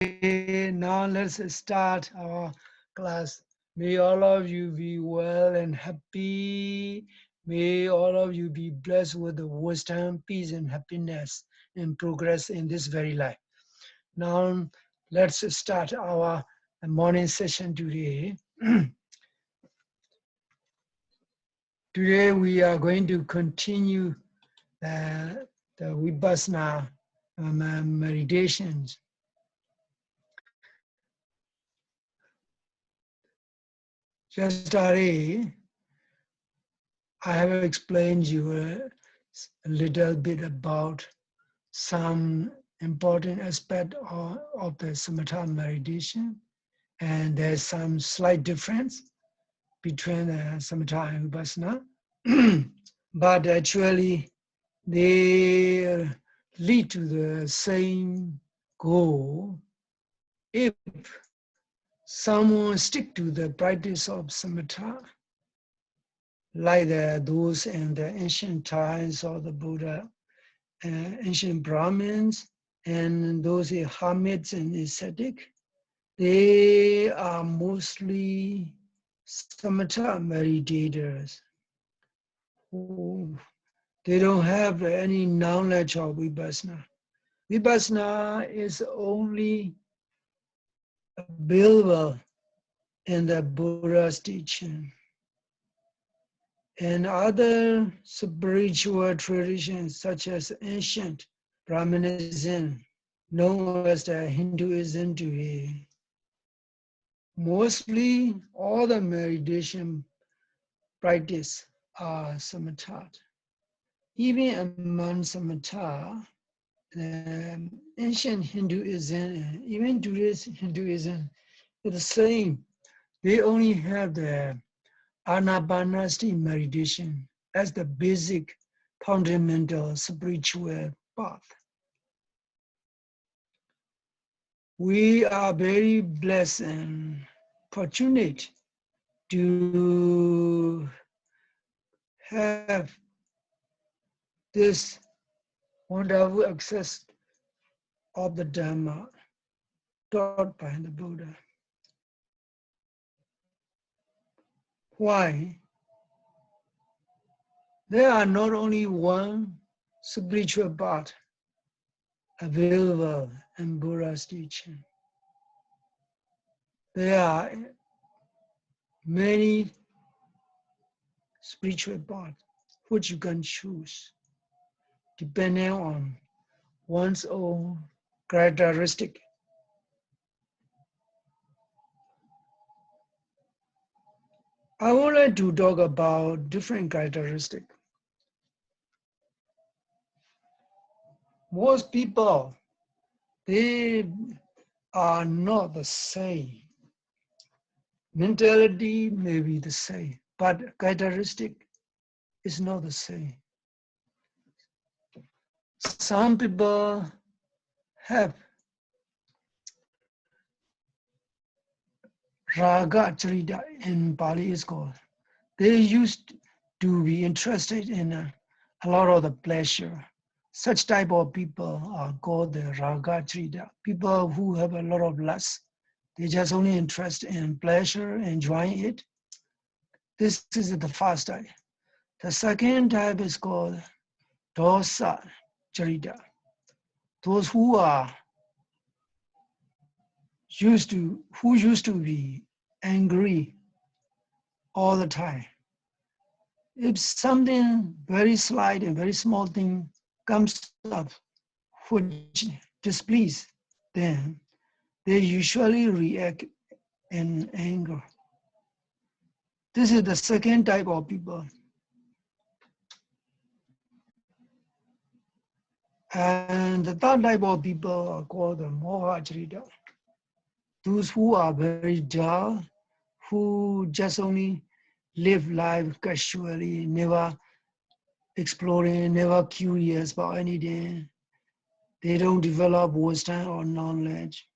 Now let's start our class. May all of you be well and happy. May all of you be blessed with the wisdom, peace, and happiness and progress in this very life. Now let's start our morning session today. Today we are going to continue the Vipassana meditations. Yesterday, I have explained you a little bit about some important aspect of the samatha meditation, and there's some slight difference between the samatha and vipassana, but actually they lead to the same goal if someone stick to the practice of samatha, like those in the ancient times of the Buddha, ancient Brahmins, and those hermits and ascetic. They are mostly samatha meditators who they don't have any knowledge of vipassana. Vipassana is only available in the Buddha's teaching. And other spiritual traditions such as ancient Brahmanism, known as the Hinduism today, mostly all the meditation practice are samatha. Even among samatha, ancient Hinduism, even today's Hinduism, is the same. They only have the anapanasati meditation as the basic fundamental spiritual path. We are very blessed and fortunate to have this wonderful access of the Dhamma taught by the Buddha. Why? There are not only one spiritual path available in Buddha's teaching. There are many spiritual paths which you can choose depending on one's own characteristic. I would like to talk about different characteristics. Most people, they are not the same. Mentality may be the same, but characteristic is not the same. Some people have raga charita in Pali is called. They used to be interested in a lot of the pleasure. Such type of people are called the raga charita. People who have a lot of lust. They just only interested in pleasure, enjoying it. This is the first type. The second type is called dosa charita. Those who used to be angry all the time. If something very slight and very small thing comes up which displease them, they usually react in anger. This is the second type of people. And the third type of people are called the moha charita. Those who are very dull, who just only live life casually, never exploring, never curious about anything. They don't develop wisdom or knowledge.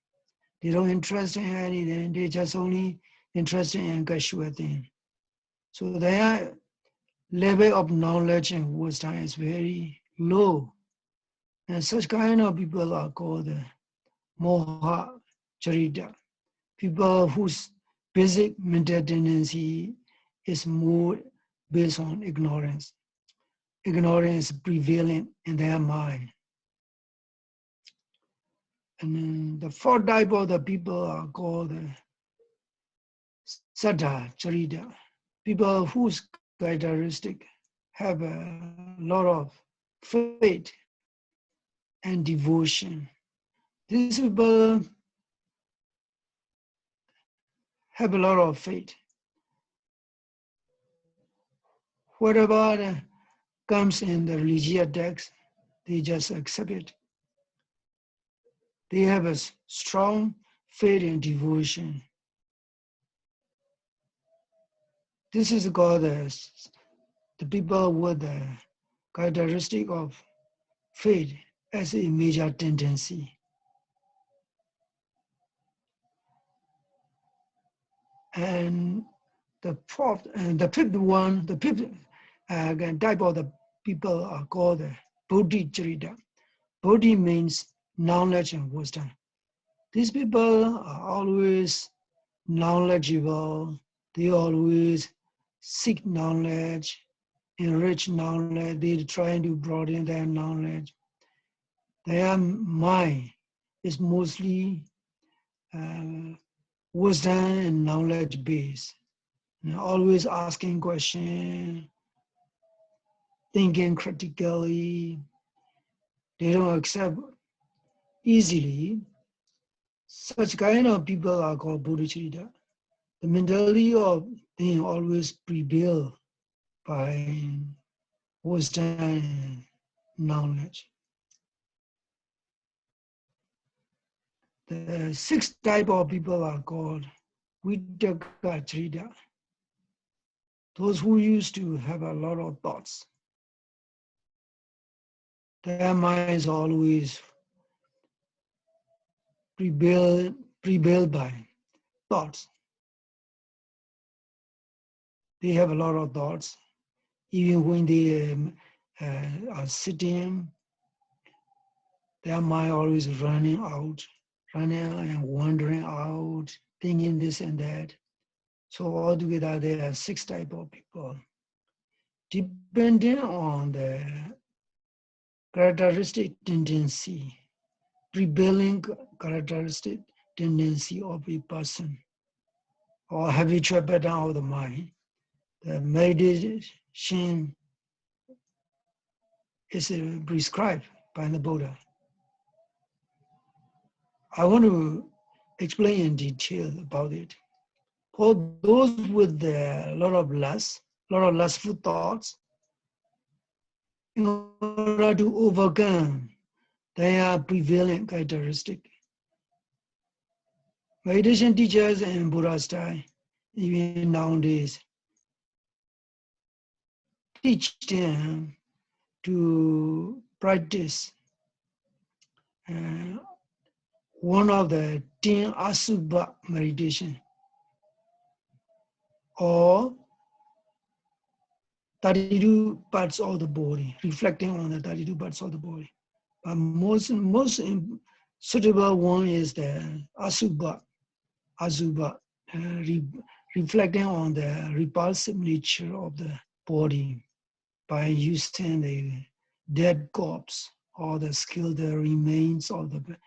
They don't interest in anything. They just only interested in casual things. So their level of knowledge and wisdom is very low. And such kind of people are called moha charita. People whose basic mental tendency is more based on ignorance. Ignorance is prevalent in their mind. And then the fourth type of the people are called Saddha Charita. People whose characteristic have a lot of faith and devotion. These people have a lot of faith. Whatever comes in the religious text, they just accept it. They have a strong faith and devotion. This is called the people with the characteristic of faith as a major tendency. And the fifth type of the people are called the Bodhi Charita. Bodhi means knowledge and wisdom. These people are always knowledgeable. They always seek knowledge, enrich knowledge. They're trying to broaden their knowledge. Their mind is mostly wisdom and knowledge based. Always asking questions, thinking critically. They don't accept easily. Such kind of people are called bodhicitta. The mentality of them always prevail by wisdom and knowledge. The sixth type of people are called Vitaka. Those who used to have a lot of thoughts. Their minds always prevail by thoughts. They have a lot of thoughts. Even when they are sitting, their mind always running and wandering out, thinking this and that. So altogether, there are six types of people. Depending on the characteristic tendency, prevailing characteristic tendency of a person or habitual pattern of the mind, the meditation is prescribed by the Buddha. I want to explain in detail about it. For those with a lot of lustful thoughts, in order to overcome their prevailing characteristic, meditation teachers in Buddha's time, even nowadays, teach them to practice one of the 10 Asubha meditation or 32 parts of the body, reflecting on the 32 parts of the body. But most suitable one is the Asubha, reflecting on the repulsive nature of the body by using the dead corpse or the skilled remains of the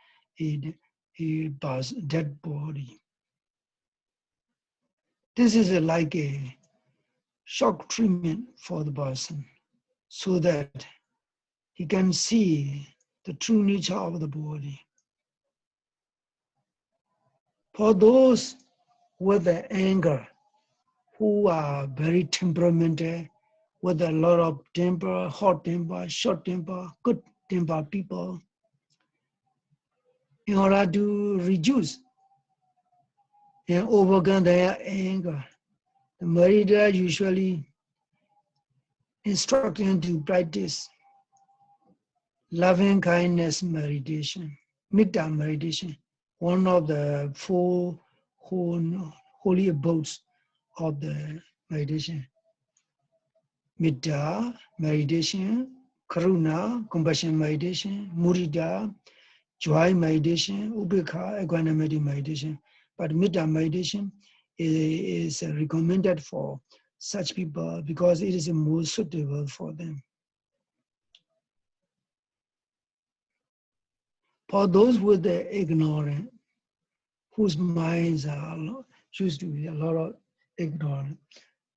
dead body. This is like a shock treatment for the person so that he can see the true nature of the body. For those with the anger, who are very temperamental, with a lot of temper, hot temper, short temper, good temper people, in order to reduce and overcome their anger, the Merida usually instruct them to practice loving kindness meditation, Metta meditation, one of the four holy abodes of the meditation. Metta meditation, Karuna, compassion meditation, Mudita, joy meditation, ubekha, equanimity meditation. But metta meditation is recommended for such people because it is more suitable for them. For those with the ignorant, whose minds are used to be a lot of ignorant,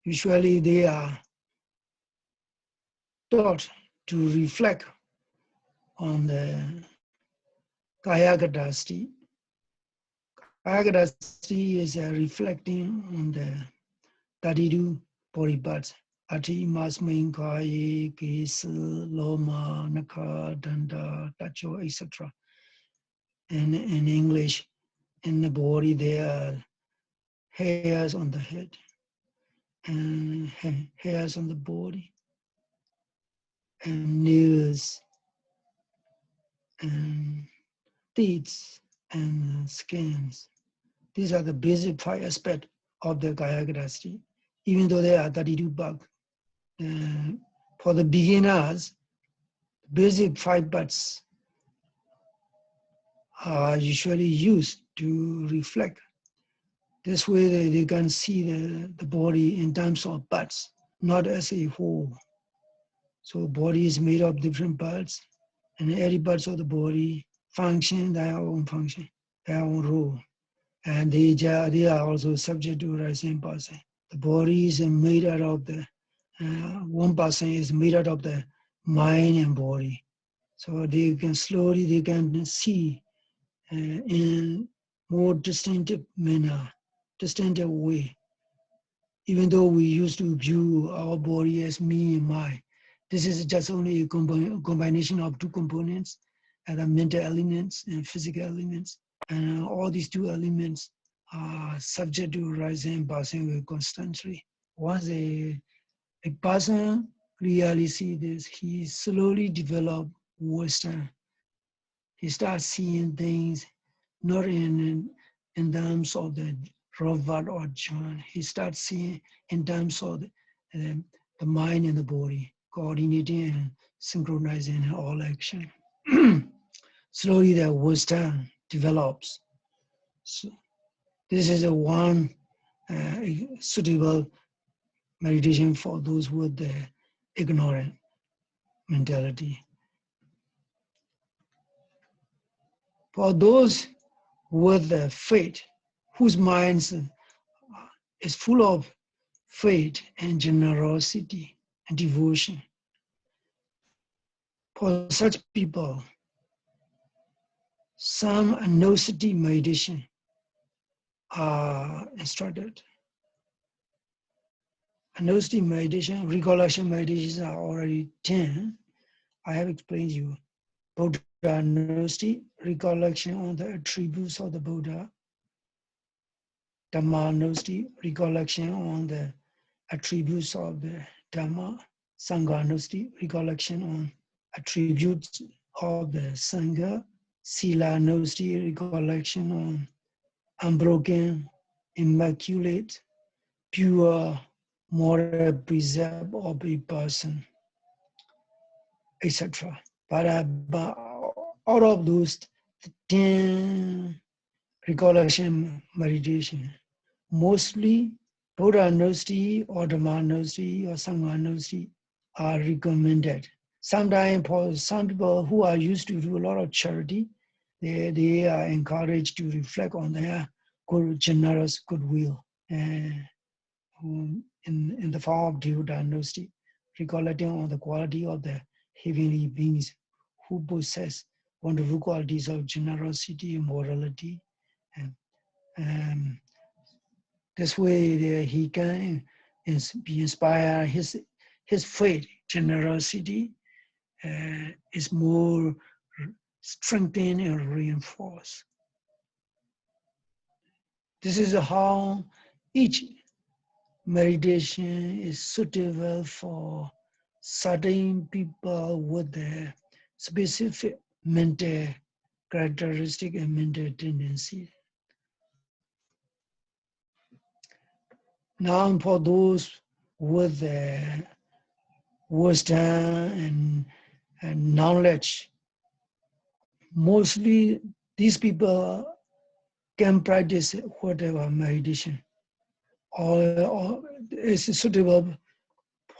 usually they are taught to reflect on the Kayakadasti. Kayakadasti is reflecting on the 32 body parts. Ati, Masmain, Kaye, Kes, Loma, Naka, Danda, Tacho, etc. And in English, in the body, there are hairs on the head and hairs on the body and nails and teeth and skins. These are the basic 5 aspects of the Kayakadasti, even though there are 32 bugs. For the beginners, basic 5 parts are usually used to reflect. This way they can see the body in terms of parts, not as a whole. So body is made of different parts, and every parts of the body function their own function, their own role. And they are also subject to rising passing. The body is made out of the, one person is made out of the mind and body. So they can see in more distinctive manner, distinctive way. Even though we used to view our body as me and my, this is just only a combination of 2 components, the mental elements and physical elements. And all these 2 elements are subject to rising and passing constantly. Once a person really see this, he slowly develop wisdom. He starts seeing things not in terms of the Robert or John. He starts seeing in terms of the mind and the body, coordinating and synchronizing all action. Slowly the wisdom develops. So this is a one suitable meditation for those with the ignorant mentality. For those with the faith, whose minds is full of faith and generosity and devotion. For such people, some agnostic meditation are instructed. Agnostic meditation, recollection meditations are already 10. I have explained to you. Buddha agnostic, recollection on the attributes of the Buddha. Dhamma agnostic, recollection on the attributes of the Dhamma. Sangha agnostic, recollection on attributes of the Sangha. Sila agnostic, recollection on unbroken, immaculate, pure moral precept of a person, etc. But out of those 10 recollection meditation, mostly Buddha Gnostic or Dhamma Gnostic or Sangha Gnostic are recommended. Sometimes for some people who are used to do a lot of charity, they are encouraged to reflect on their good, generous goodwill in the form of due diagnostic, recollecting on the quality of the heavenly beings who possess wonderful qualities of generosity and morality. And this way he can be inspired, his faith, generosity is more strengthened and reinforced. This is how each meditation is suitable for certain people with their specific mental characteristic and mental tendency. Now for those with the wisdom and knowledge mostly these people can practice whatever meditation or is suitable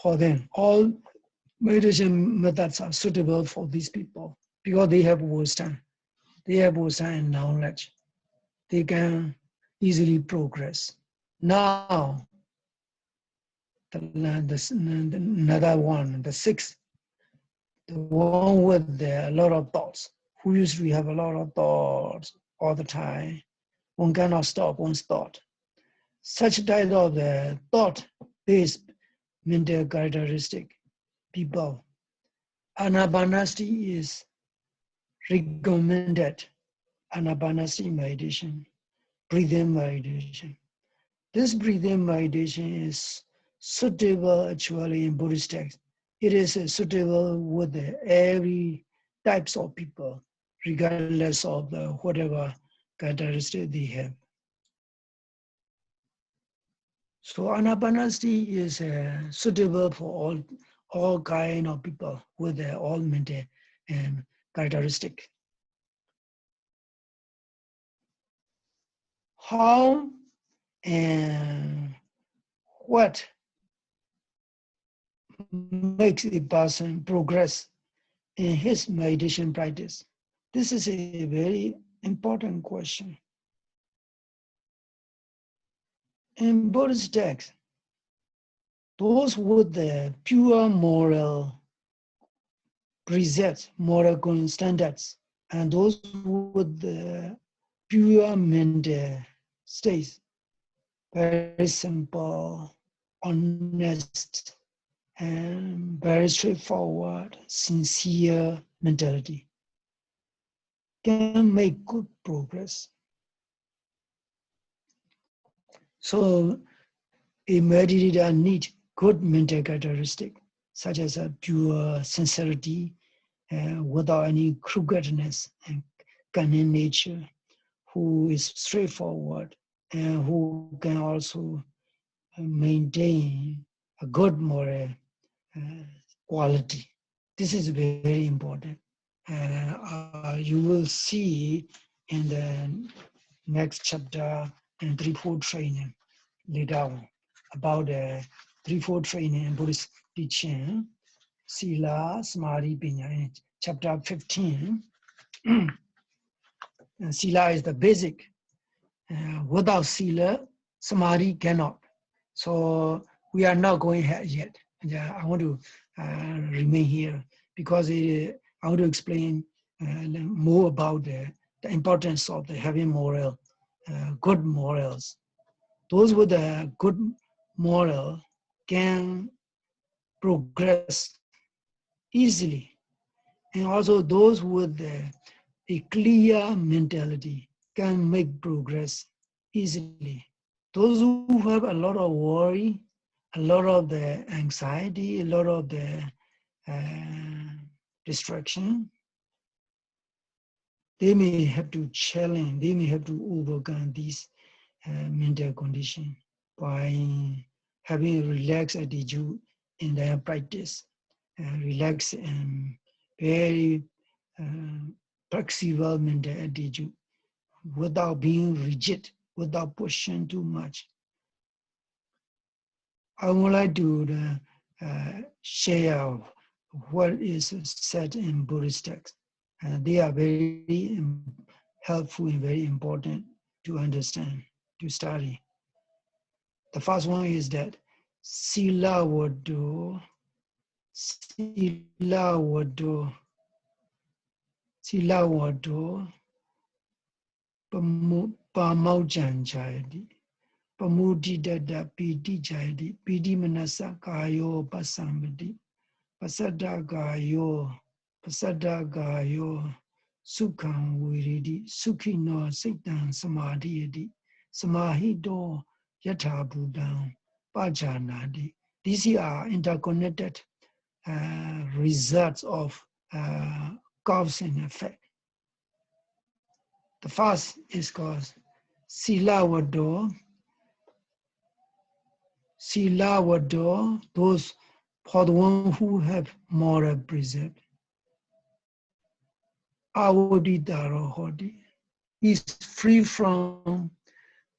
for them. All meditation methods are suitable for these people because they have wisdom. They have wisdom and knowledge. They can easily progress. Now, another one, the sixth, the one with a lot of thoughts, who usually have a lot of thoughts all the time. One cannot stop one's thought. Such type of thought-based mental characteristic people, anapanasati is recommended. Anapanasati meditation, breathing meditation. This breathing meditation is suitable actually in Buddhist text. It is suitable with every types of people, regardless of the whatever characteristic they have. So anapanasati is suitable for all kind of people with all mental and characteristic. How and what makes a person progress in his meditation practice? This is a very important question. In Buddhist text, those with the pure moral precepts, moral standards, and those with the pure mental states, very simple, honest, and very straightforward, sincere mentality, can make good progress. So a meditator needs good mental characteristic, such as a pure sincerity, without any crookedness and cunning nature, who is straightforward and who can also maintain a good moral quality. This is very important. You will see in the next chapter in threefold training later on about the threefold training in Buddhist teaching, Sila, Samadhi, Panya, in chapter 15. And Sila is the basic. Without Sila, Samadhi cannot. So we are not going here yet. I want to remain here because I want to explain more about the importance of the having moral, good morals. Those with a good moral can progress easily. And also those with a clear mentality can make progress easily. Those who have a lot of worry, a lot of the anxiety, a lot of the distraction, they may have to challenge, they may have to overcome these mental condition by having a relaxed attitude in their practice, relaxed and very flexible mental attitude without being rigid, without pushing too much. I would like to share what is said in Buddhist text. They are very helpful and very important to understand, to study. The first one is that Sila Wado, Pamaujan Jayadi, Pamudi Dada Piti Jayadi, Piti Manasa Kayo Pasambadi, Pasada Gayo, Sukham Viridi, Sukhino Sitan Samadhiyadi, Samahido Yatha Buddham, Pajanadi. These are interconnected results of cause and effect. The first is called Sila Wado. Sila Wado, those for the one who have moral precept. Avodidaro Hodi. He's free from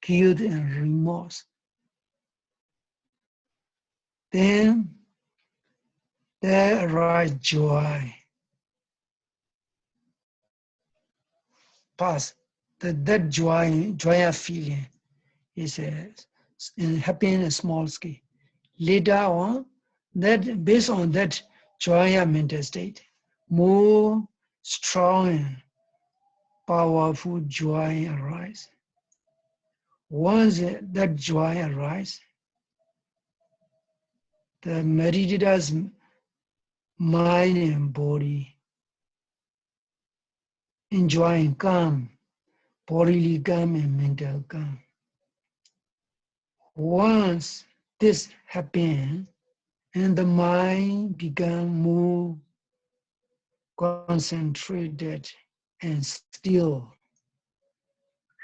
guilt and remorse. Then there arises joy. Past that joy feeling is happy in a small scale. Later on, that based on that joy mental state, more strong and powerful joy arises. Once that joy arises, the meditator's mind and body enjoying calm, bodily calm and mental calm. Once this happens, and the mind becomes more concentrated and still,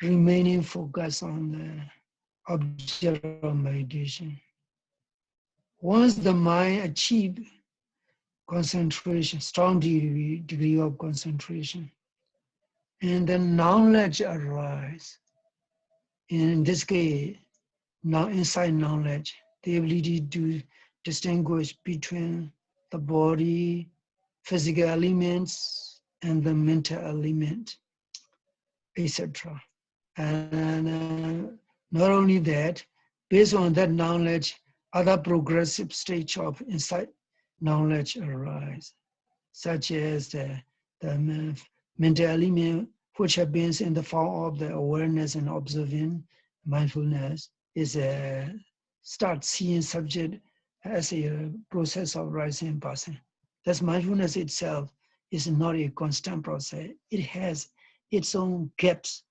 remaining focused on the object of meditation. Once the mind achieves concentration, strong degree of concentration, and then knowledge arises. In this case, now inside knowledge, the ability to distinguish between the body, physical elements, and the mental element, etc. And not only that, based on that knowledge, other progressive stage of insight knowledge arise, such as the mental element, which happens in the form of the awareness and observing mindfulness, is start seeing subject as a process of rising and passing. Thus, mindfulness itself is not a constant process. It has its own gaps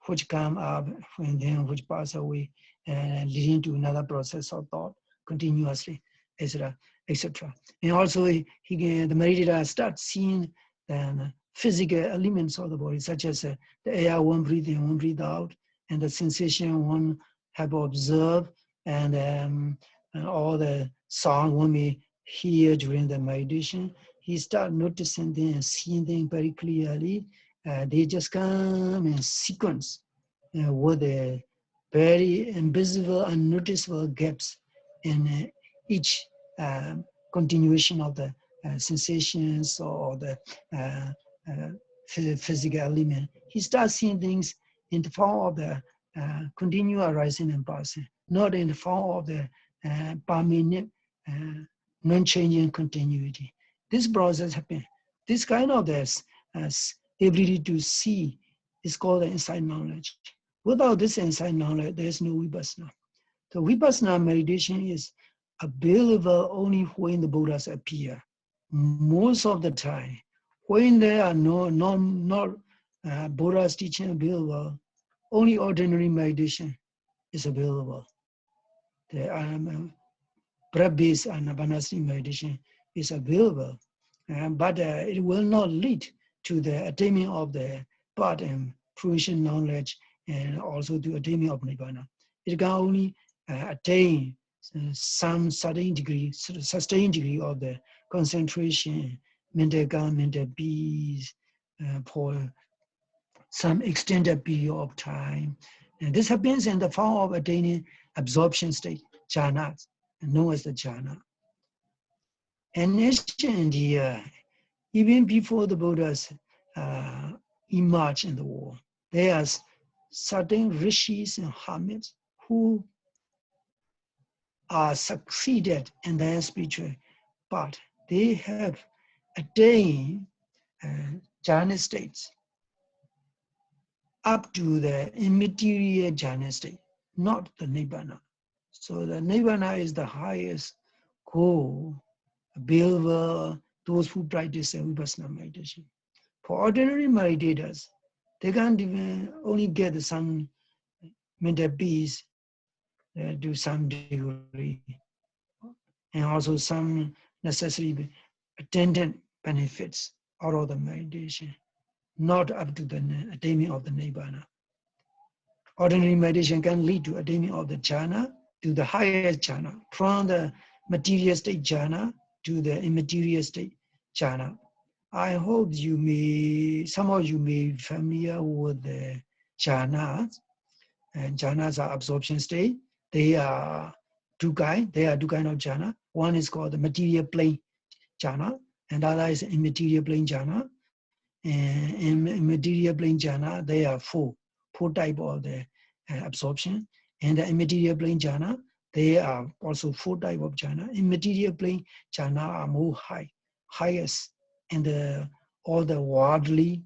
which come up and then which pass away, leading to another process of thought continuously, etc., etc. And also, the meditator starts seeing physical elements of the body, such as the air one breathe in, one breathe out, and the sensation one have observed, and all the sound one may hear during the meditation. He start noticing them and seeing them very clearly. They just come in sequence with the very invisible, unnoticeable gaps in each continuation of the sensations or the physical element. He starts seeing things in the form of the continual arising and passing, not in the form of the permanent, non-changing continuity. This process happens. This kind of this ability to see is called the insight knowledge. Without this insight knowledge, there is no vipassana. The vipassana meditation is available only when the Buddhas appear. Most of the time, when there are not Buddha's teaching available, only ordinary meditation is available. The breath-based anapanasati meditation is available, but it will not lead to the attainment of the path and fruition knowledge and also to attainment of nibbana. It can only attain some certain degree, sustained degree of the concentration, mental calm, mental peace for some extended period of time. And this happens in the form of attaining absorption state, jhanas, known as the jhana. And in ancient India, even before the Buddhas emerged in the world, there are certain rishis and hermits who are succeeded in their spiritual path. They have attained jhana states up to the immaterial jhana state, not the nibbana. So the nibbana is the highest goal available those who practice vipassana meditation. For ordinary meditators, they can't even only get some mental peace to some degree, and also some necessary attendant benefits out of the meditation, not up to the attainment of the nibbana. Ordinary meditation can lead to attainment of the jhana, to the highest jhana, from the material state jhana to the immaterial state jhana. I hope some of you may be familiar with the jhanas, and jhanas are absorption state. They are two kinds of jhana. One is called the material plane jhana, and the other is immaterial plane jhana. And in material plane jhana, there are four type of the absorption. And the immaterial plane jhana, there are also four type of jhana. In material plane jhana are more highest, and all the worldly,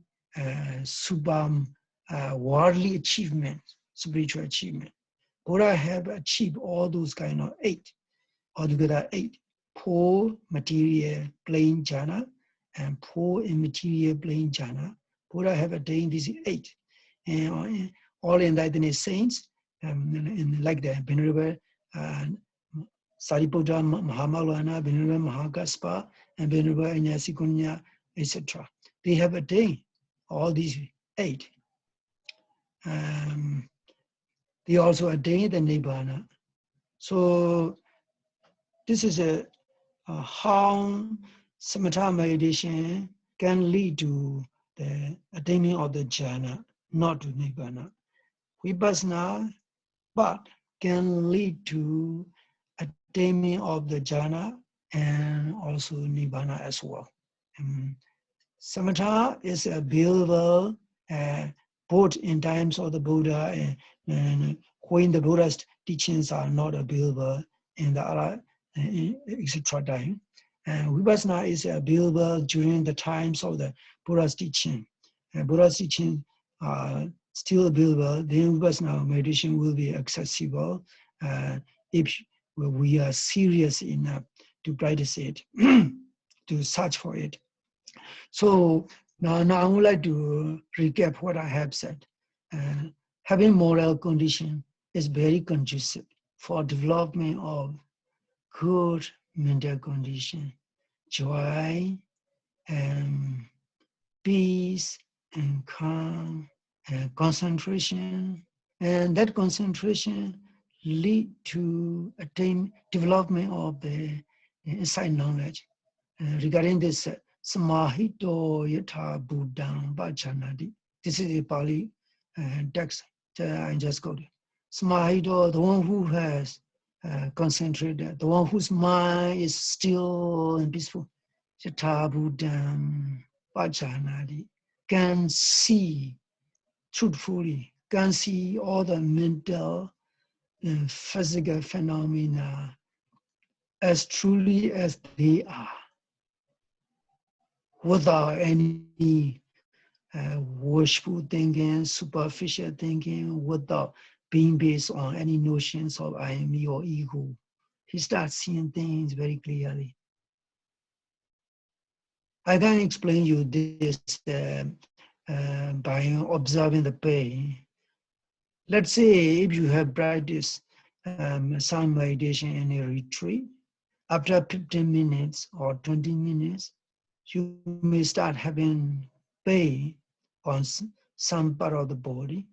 worldly achievement, spiritual achievement. Buddha have achieved all those kind of altogether eight. Poor material plane jhana and poor immaterial plane jhana. Buddha have attained these eight. And all enlightened saints, like the Venerable Sariputta Mahamalana, Venerable Mahagaspa, and Venerable Inyasikunya, etc. They have attained all these eight. They also attained the Nibbana. So this is how samatha meditation can lead to the attainment of the jhana, not to nibbana. Vipassana, but can lead to attainment of the jhana and also nibbana as well. Samatha is available both in times of the Buddha and when the Buddha's teachings are not available in the other etc. time. And Vipassana is available during the times of the Buddha's teaching. And Buddha's teaching still available, then Vipassana meditation will be accessible if we are serious enough to practice it, to search for it. So now I would like to recap what I have said. Having moral condition is very conducive for development of good mental condition, joy, and peace, and calm, and concentration. And that concentration lead to attain development of the insight knowledge. Regarding this, samahito yatha buddham bhajanati. This is a Pali text I just quoted. Samahito, the one who has concentrated, the one whose mind is still and peaceful, yatha buddham bhajanati, can see truthfully, can see all the mental and physical phenomena as truly as they are, without any wishful thinking, superficial thinking, without being based on any notions of I, me, or ego. He starts seeing things very clearly. I can explain you this by observing the pain. Let's say if you have practiced some meditation in a retreat, after 15 minutes or 20 minutes, you may start having pain on some part of the body.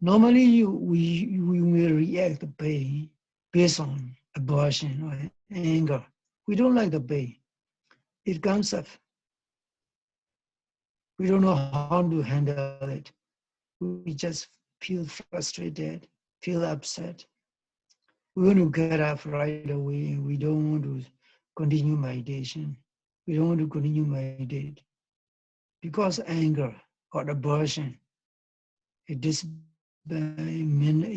Normally, we may react to pain based on aversion or anger. We don't like the pain. It comes up. We don't know how to handle it. We just feel frustrated, feel upset. We want to get up right away. We don't want to continue meditation. We don't want to continue meditate because anger or aversion, it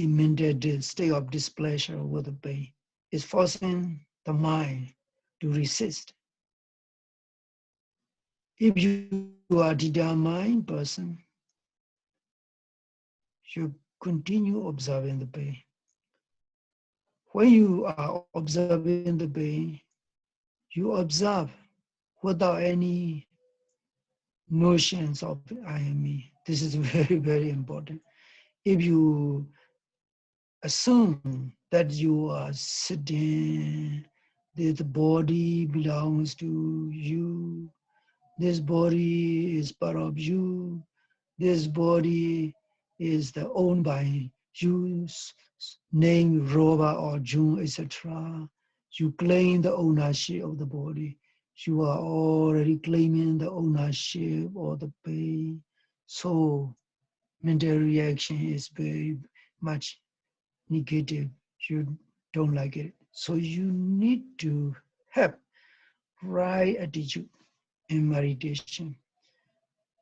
mental state of displeasure with the pain is forcing the mind to resist. If you are a determined person, you continue observing the pain. When you are observing the pain, you observe without any notions of I am me. This is very, very important. If you assume that you are sitting, that the body belongs to you, this body is part of you, this body is owned by you, name Roba or June, etc. You claim the ownership of the body. you are already claiming the ownership or the pain. So mental reaction is very much negative. You don't like it. So you need to have right attitude in meditation.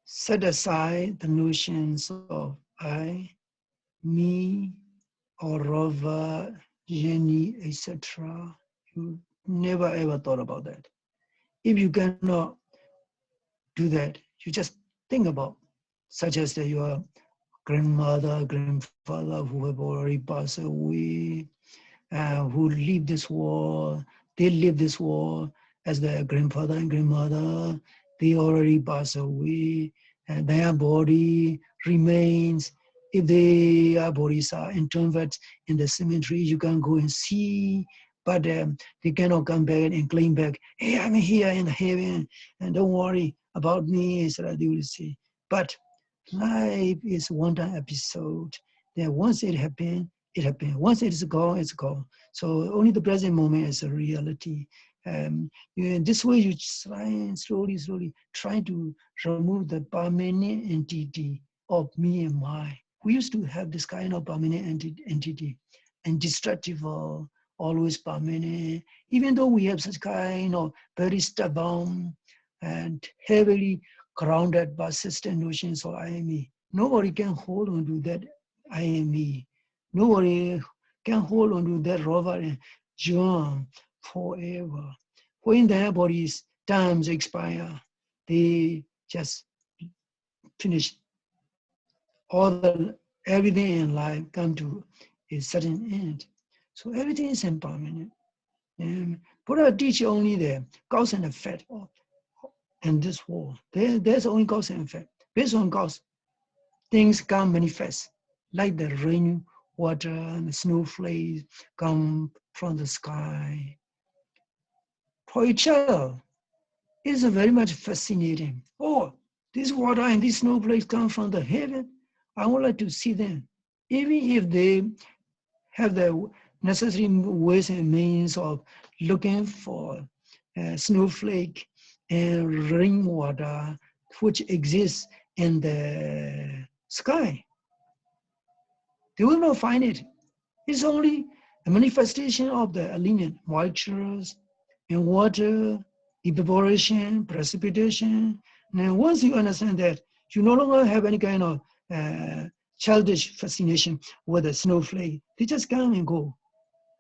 Set aside the notions of I, me, or Rava, Jenny, etc. You never ever thought about that. If you cannot do that, you just think about, such as your grandmother, grandfather who have already passed away, who leave this world, they live this world as their grandfather and grandmother, they already passed away, and their body remains. If their bodies are interred in the cemetery, you can go and see, but they cannot come back and claim back, hey, I'm here in heaven, and don't worry about me, etc. They will say. But life is one-time episode. Then once it happened, it happened. Once it is gone, it's gone. So only the present moment is a reality. In this way, you try slowly try to remove the permanent entity of me and my. We used to have this kind of permanent entity, indestructible, always permanent. Even though we have such kind of very stubborn and heavily grounded by system notions of I am me. Nobody can hold on to that I am me. Nobody can hold on to that Robert and John forever. When their bodies' times expire, they just finish. All the everything in life come to a certain end. So everything is impermanent. And Buddha teach only the cause and effect of in this world. There's only cause and effect. Based on cause, things can manifest, like the rain, water, and the snowflakes come from the sky. For a child, it is very much fascinating. Oh, this water and these snowflakes come from the heaven. I would like to see them. Even if they have the necessary ways and means of looking for snowflake and rainwater which exists in the sky. They will not find it. It's only a manifestation of the element, moistures and water, evaporation, precipitation. And once you understand that, you no longer have any kind of childish fascination with a snowflake. They just come and go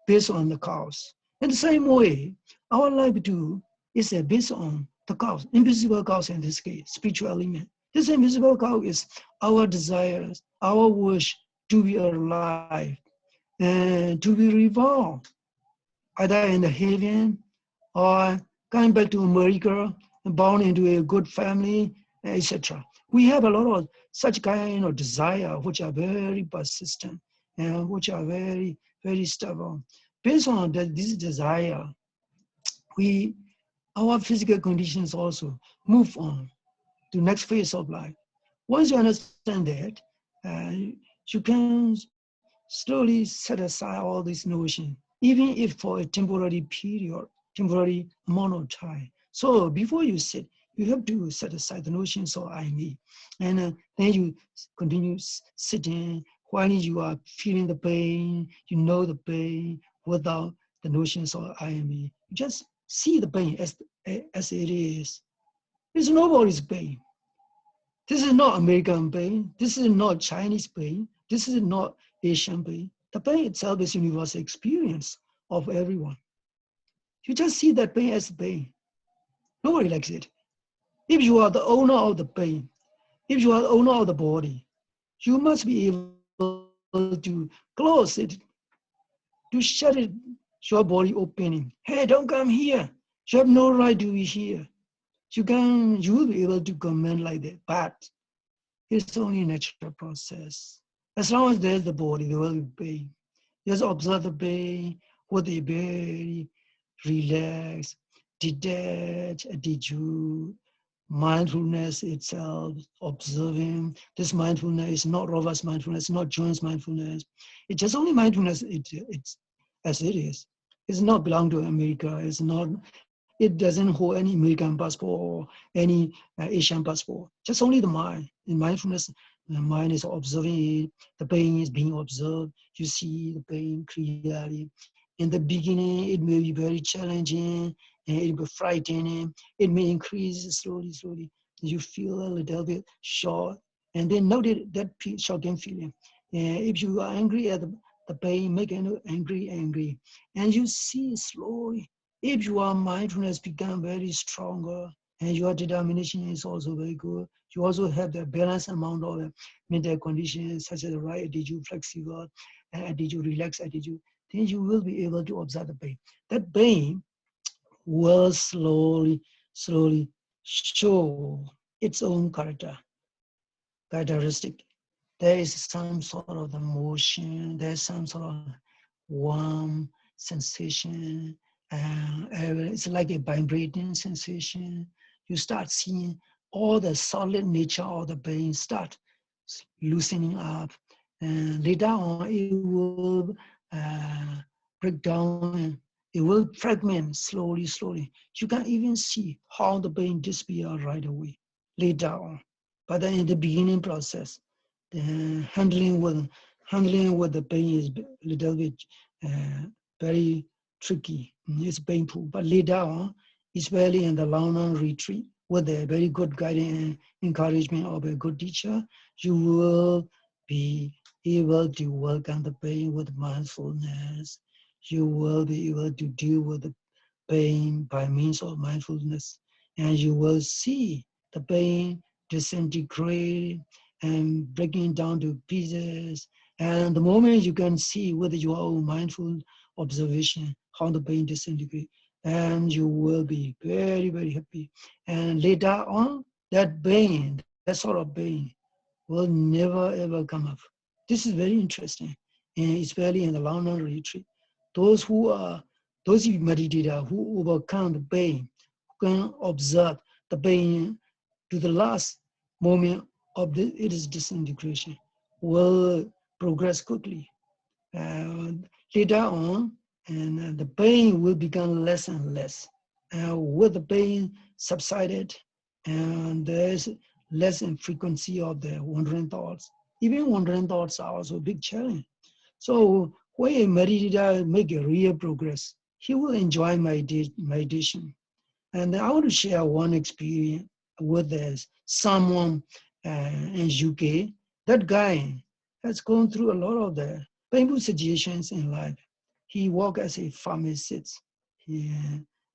based on the cause. In the same way, our life too is based on the cause, invisible cause in this case, spiritual element. This invisible cause is our desires, our wish to be alive and to be reborn, either in the heaven or coming back to America, born into a good family, etc. We have a lot of such kind of desire which are very persistent and which are very, very stubborn. Based on this desire, our physical conditions also move on to next phase of life. Once you understand that, you can slowly set aside all these notions, even if for a temporary period, temporary amount of time. So before you sit, you have to set aside the notions of I, me. And then you continue sitting while you are feeling the pain, you know the pain without the notions of I and me. You just see the pain as it is. It's nobody's pain. This is not American pain. This is not Chinese pain. This is not Asian pain. The pain itself is universal experience of everyone. You just see that pain as pain. Nobody likes it. If you are the owner of the pain, if you are the owner of the body, you must be able to close it, to shut it, your body opening. Hey, don't come here. You have no right to be here. You will be able to comment like that, but it's only a natural process. As long as there's the body, there will be pain. Just observe the pain with a very relaxed, detached attitude. Mindfulness itself, observing. This mindfulness is not Rova's mindfulness, not John's mindfulness. It's just only mindfulness it's as it is. It's not belong to America. It's not It doesn't hold any American passport or any Asian passport. Just only the mind. In mindfulness, the mind is observing it. The pain is being observed. You see the pain clearly. In the beginning, it may be very challenging and it will be frightening. It may increase slowly, slowly. You feel a little bit shocked, and then notice that shocking feeling. If you are angry at the pain, make it angry, and you see slowly. If your mindfulness become very stronger, and your determination is also very good, you also have the balanced amount of mental conditions such as the right attitude, flexible attitude, relaxed attitude, then you will be able to observe the pain. That pain will slowly, slowly show its own characteristic. There is some sort of the motion, there's some sort of warm sensation, it's like a vibrating sensation. You start seeing all the solid nature of the brain start loosening up, and later on it will break down and it will fragment slowly, slowly. You can even see how the brain disappears right away later on. But then in the beginning process, the handling with the pain is a little bit uh, very tricky. It's painful. But later on, especially in the long retreat, with a very good guidance and encouragement of a good teacher, you will be able to work on the pain with mindfulness. You will be able to deal with the pain by means of mindfulness, and you will see the pain disintegrate and breaking down to pieces. And the moment you can see with your own mindful observation how the pain disintegrate, and you will be very, very happy. And later on, that pain, that sort of pain, will never ever come up. This is very interesting, and especially in the long retreat. Those who are those meditators who overcome the pain, who can observe the pain to the last moment of its disintegration, will progress quickly. Later on, and the pain will become less and less. With the pain subsided, and there's less in frequency of the wandering thoughts. Even wandering thoughts are also a big challenge. So when a meditator make a real progress, he will enjoy meditation. And I want to share one experience with someone in UK. That guy has gone through a lot of the painful situations in life. He worked as a pharmacist. He,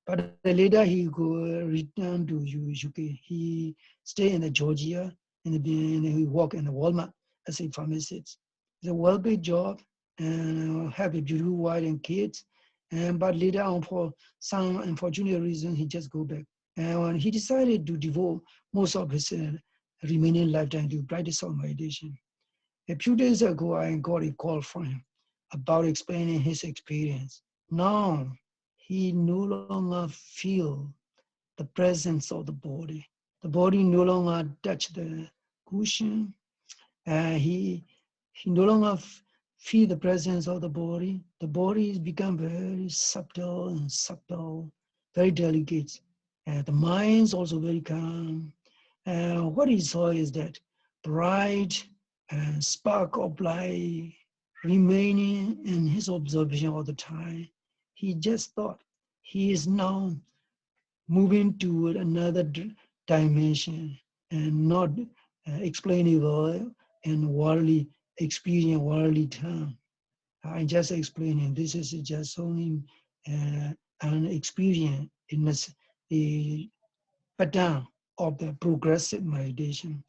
but later he go return to UK. He stay in the Georgia and he work in the Walmart as a pharmacist. It's a well-paid job and have a beautiful wife and kids. And but later on, for some unfortunate reason, he just go back. And when he decided to devote most of his remaining lifetime to practice of meditation. A few days ago, I got a call from him about explaining his experience. Now, he no longer feel the presence of the body. The body no longer touch the cushion. He no longer feel the presence of the body. The body has become very subtle, very delicate. The mind is also very calm. What he saw is that bright spark of light remaining in his observation all the time. He just thought he is now moving toward another dimension and not explainable in worldly experience, worldly term. I just explaining this is just only an experience in the pattern of the progressive meditation.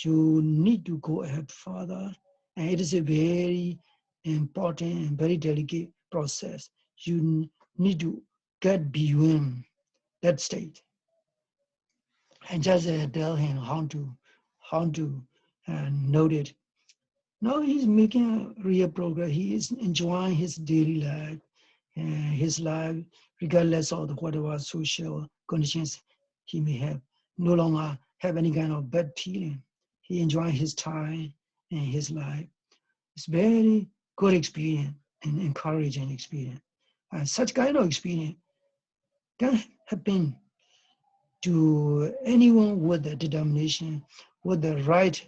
You need to go ahead further, and it is a very important and very delicate process. You need to get beyond that state and just tell him how to note it. Now he's making real progress. He is enjoying his daily life, his life, regardless of whatever social conditions he may have. No longer have any kind of bad feeling. He enjoying his time and his life. It's very good experience and encouraging experience. And such kind of experience can happen to anyone with the determination, with the right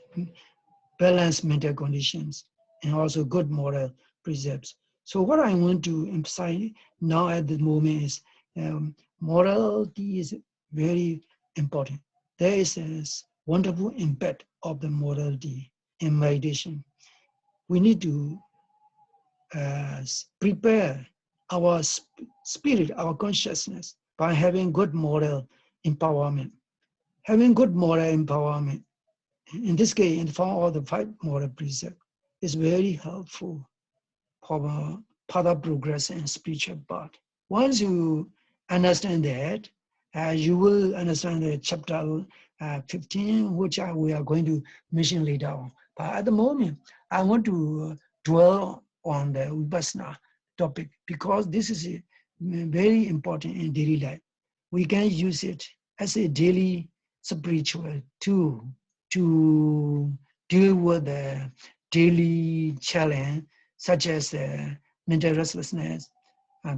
balanced mental conditions, and also good moral precepts. So what I want to emphasize now at the moment is morality is very important. There is a wonderful impact of the morality in meditation. We need to prepare our spirit, our consciousness by having good moral empowerment. Having good moral empowerment, in this case, in the form of the five moral precepts, is very helpful for further progress in spiritual path. Once you understand that, you will understand the chapter 15, which we are going to mention later on. But at the moment, I want to dwell on the Vipassana topic because this is very important in daily life. We can use it as a daily spiritual tool to deal with the daily challenge such as mental restlessness,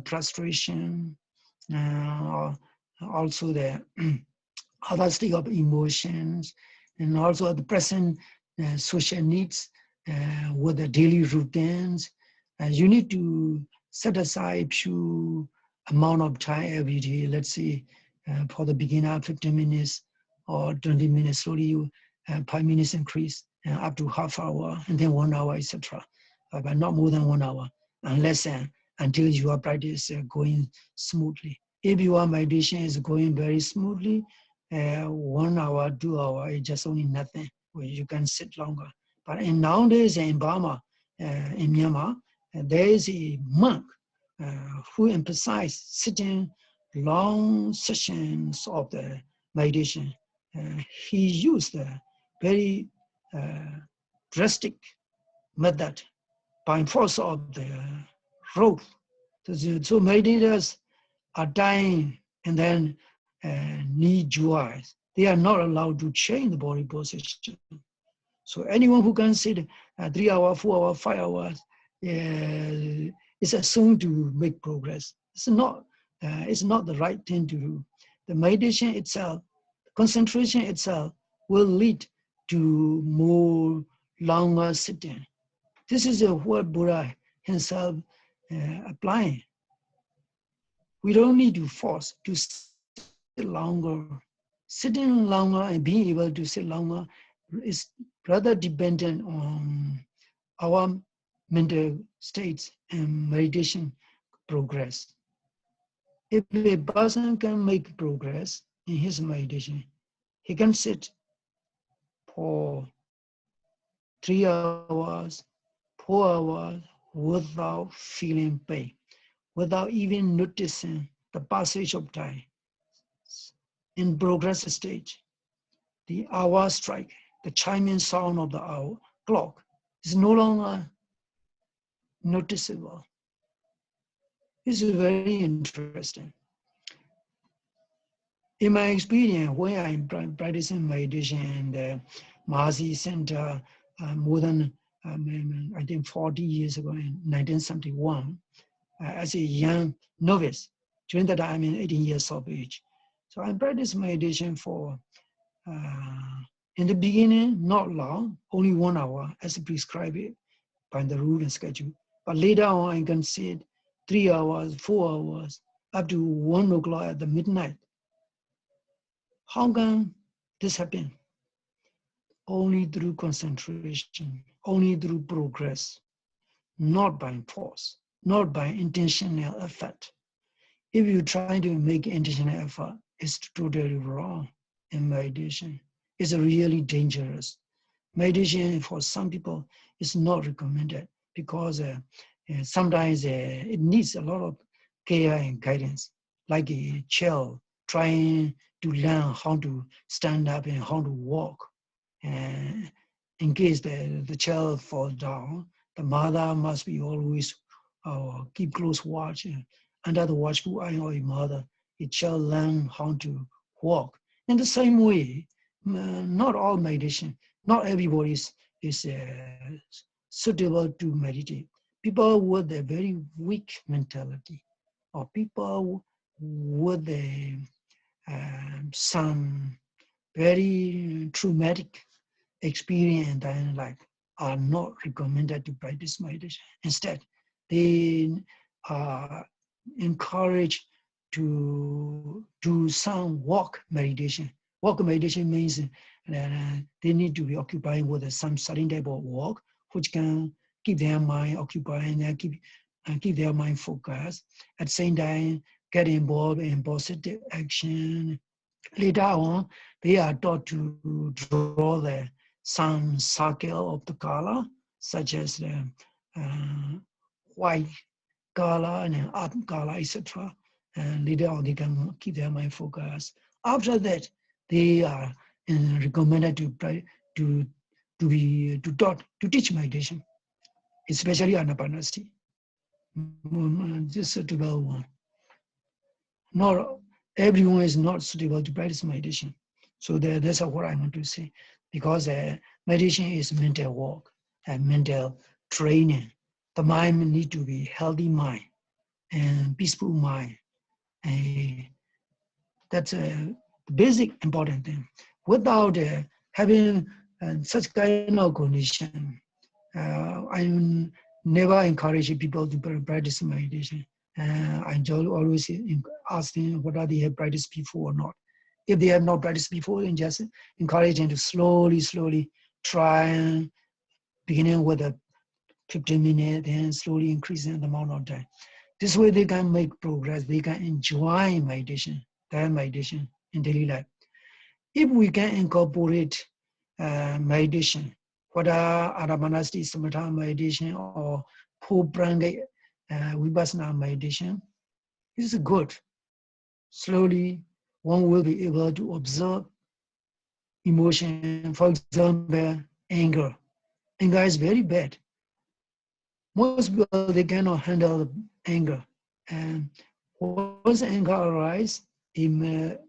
frustration, also the other state of emotions, and also the present social needs with the daily routines. You need to set aside few amount of time every day. Let's say for the beginner, 15 minutes or 20 minutes. Slowly, you 5 minutes increase up to half hour, and then 1 hour, etc. But not more than 1 hour, unless until your practice going smoothly. If your meditation is going very smoothly, 1 hour, 2 hour is just only nothing. You can sit longer. But nowadays in Burma, in Myanmar, there is a monk who emphasizes sitting long sessions of the meditation. He used a very drastic method by force of the rope. So meditators are dying and then need joy. They are not allowed to change the body position. So anyone who can sit 3 hours, 4 hours, 5 hours is assumed to make progress. It's not the right thing to do. The meditation itself, concentration itself will lead to more longer sitting. This is what Buddha himself applying. We don't need to force to sit longer. Sitting longer and being able to sit longer is rather dependent on our mental states and meditation progress. If a person can make progress in his meditation, he can sit for 3 hours, 4 hours without feeling pain, without even noticing the passage of time. In progress stage, the hour strike, the chiming sound of the hour clock is no longer noticeable. This is very interesting. In my experience, when I'm practicing meditation in the Mahasi Center more than, I think 40 years ago in 1971, as a young novice, during that time I'm 18 years of age. So I practiced meditation for, in the beginning, not long, only 1 hour as prescribed by the rule and schedule. But later on, I can sit 3 hours, 4 hours, up to 1 o'clock at the midnight. How can this happen? Only through concentration, only through progress, not by force, not by intentional effort. If you try to make intentional effort, it's totally wrong in meditation. It's really dangerous. Meditation for some people is not recommended because sometimes it needs a lot of care and guidance, like a child trying to learn how to stand up and how to walk. And in case the child falls down, the mother must be always keep close watch. Under the watchful eye of a mother, a child learn how to walk. In the same way, not all meditation, not everybody is suitable to meditate. People with a very weak mentality, or people with some very traumatic experience in their life are not recommended to practice meditation. Instead, they are encouraged to do some walk meditation. Walk meditation means they need to be occupied with some certain type of walk, which can keep their mind occupied and keep their mind focused. At the same time, get involved in positive action. Later on, they are taught to draw some circle of the color, such as the white color and up color, etc. And later on, they can keep their mind focused. After that, they are recommended to to teach meditation, especially anapanasati. This suitable one. Not everyone is not suitable to practice meditation. So that's what I want to say. Because meditation is mental work and mental training. The mind need to be healthy mind and peaceful mind. And that's a basic important thing. Without having such kind of condition, I never encourage people to practice meditation. I always ask them whether they have practiced before or not. If they have not practiced before, then just encourage them to slowly try, and beginning with a 15 minutes, then slowly increasing the amount of time. This way they can make progress. They can enjoy meditation, their meditation in daily life. If we can incorporate meditation, whether Anapanasati Samatha meditation or Puranga Vipassana meditation, is good. Slowly, one will be able to observe emotion. For example, anger. Anger is very bad. Most people, they cannot handle anger. And once anger arises,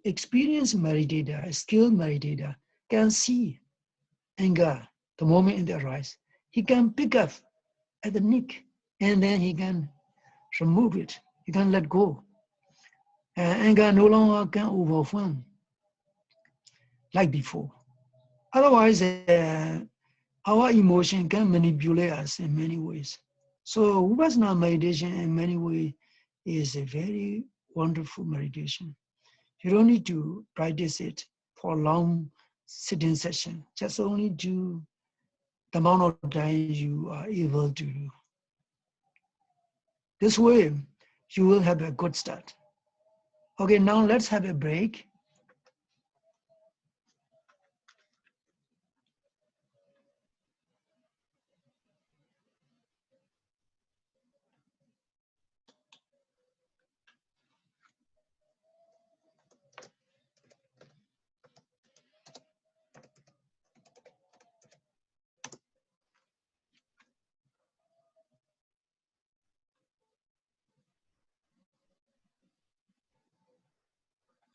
experienced meditator, a skilled meditator can see anger the moment it arises. He can pick up at the neck and then he can remove it. He can let go. Anger no longer can overwhelm like before. Otherwise, our emotion can manipulate us in many ways. So Vipassana meditation in many ways is a very wonderful meditation. You don't need to practice it for a long sitting session. Just only do the amount of time you are able to do. This way, you will have a good start. Okay, now let's have a break.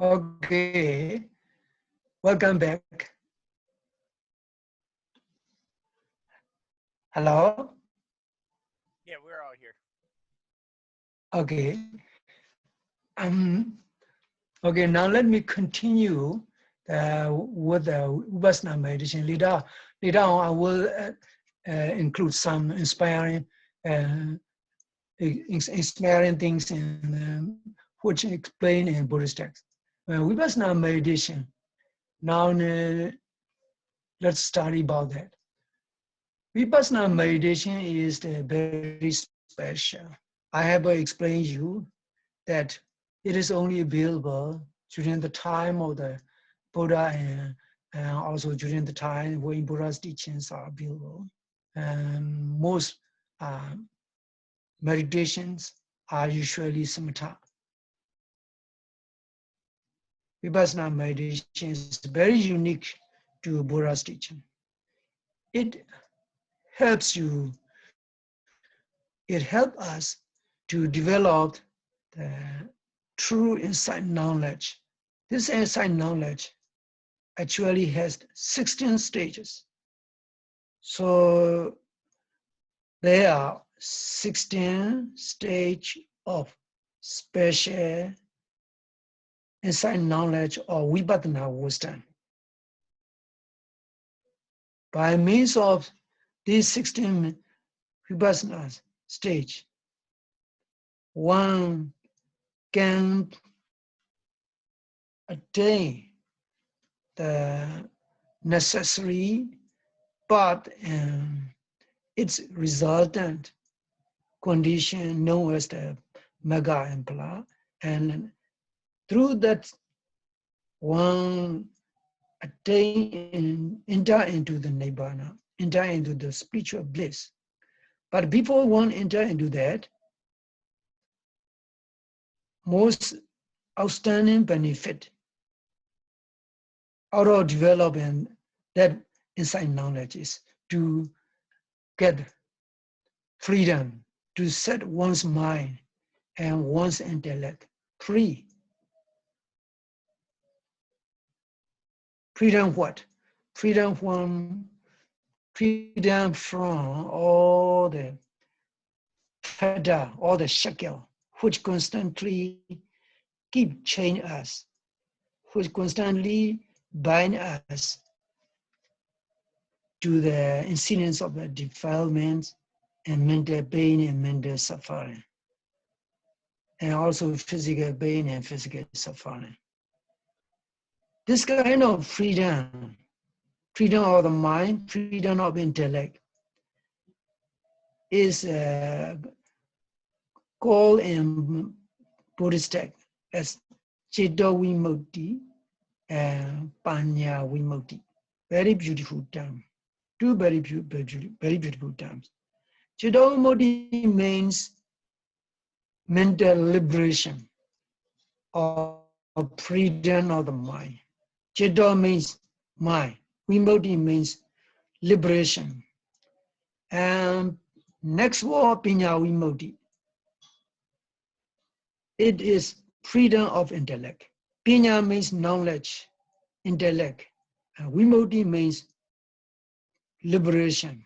Okay, welcome back. Hello? Yeah, we're all here. Okay. Okay, now let me continue with the Vipassana meditation. Later on, I will include some inspiring things which explain in Buddhist text. Vipassana meditation. Now let's study about that. Vipassana meditation is very special. I have explained you that it is only available during the time of the Buddha and also during the time when Buddha's teachings are available. And most meditations are usually samatha. Vipassana meditation is very unique to Buddha's teaching. It helps you, it helps us to develop the true insight knowledge. This insight knowledge actually has 16 stages. So there are 16 stages of special insight knowledge or vipassana wisdom. By means of these 16 vipassana stage, one can attain the necessary path and its resultant condition known as the mega impala, and through that one enter into the nibbana, enter into the spiritual bliss. But before one enter into that, most outstanding benefit out of developing that insight knowledge is to get freedom, to set one's mind and one's intellect free. Freedom what? Freedom from all the fetter, all the shackle, which constantly keep chain us, which constantly bind us to the incidence of the defilements and mental pain and mental suffering, and also physical pain and physical suffering. This kind of freedom of the mind, freedom of intellect, is called in Buddhist text as Citta Vimukti and Panya Vimukti. Very beautiful term. Two very beautiful terms. Citta Vimukti means mental liberation or freedom of the mind. Citta means mind. Vimukti means liberation. And next word, Panya Vimukti. It is freedom of intellect. Panya means knowledge, intellect. And Vimukti means liberation.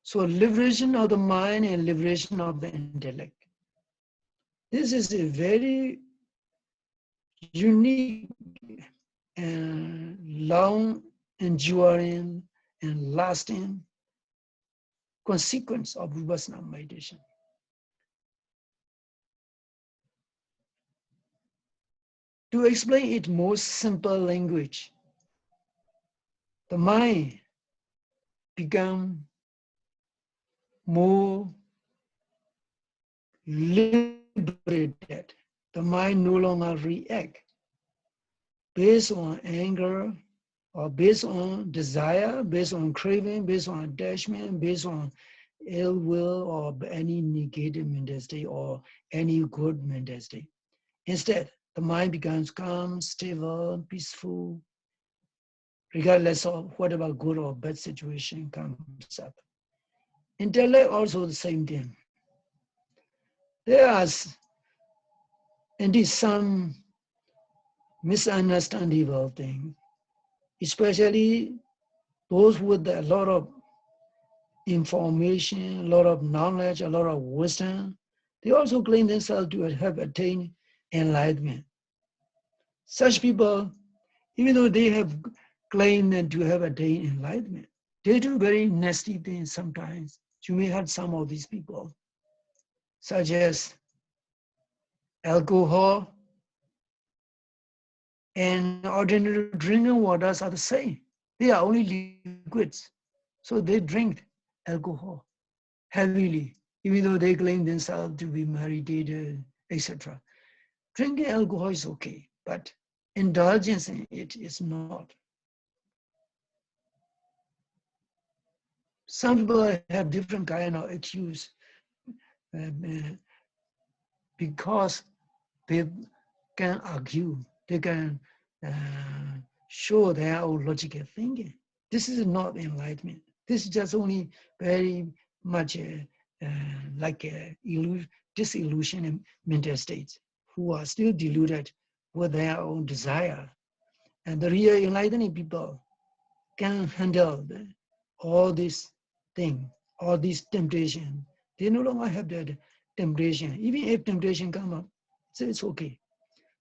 So liberation of the mind and liberation of the intellect. This is a very unique and long enduring and lasting consequence of Vipassana meditation. To explain it more simple language, the mind become more liberated. The mind no longer react based on anger or based on desire, based on craving, based on attachment, based on ill will or any negative mental state or any good mental state. Instead, the mind becomes calm, stable, peaceful, regardless of whatever good or bad situation comes up. Intellect also the same thing. There are indeed some misunderstandable things, especially those with a lot of information, a lot of knowledge, a lot of wisdom. They also claim themselves to have attained enlightenment. Such people, even though they have claimed to have attained enlightenment, they do very nasty things sometimes. You may have some of these people, such as alcohol and ordinary drinking waters are the same. They are only liquids. So they drink alcohol heavily, even though they claim themselves to be meditated, etc. Drinking alcohol is okay, but indulgence in it is not. Some people have different kind of attitudes because they can argue, they can show their own logical thinking. This is not enlightenment. This is just only very much like a disillusioned mental states who are still deluded with their own desire. And the real enlightened people can handle all this thing, all this temptation. They no longer have that temptation. Even if temptation come up, so it's okay.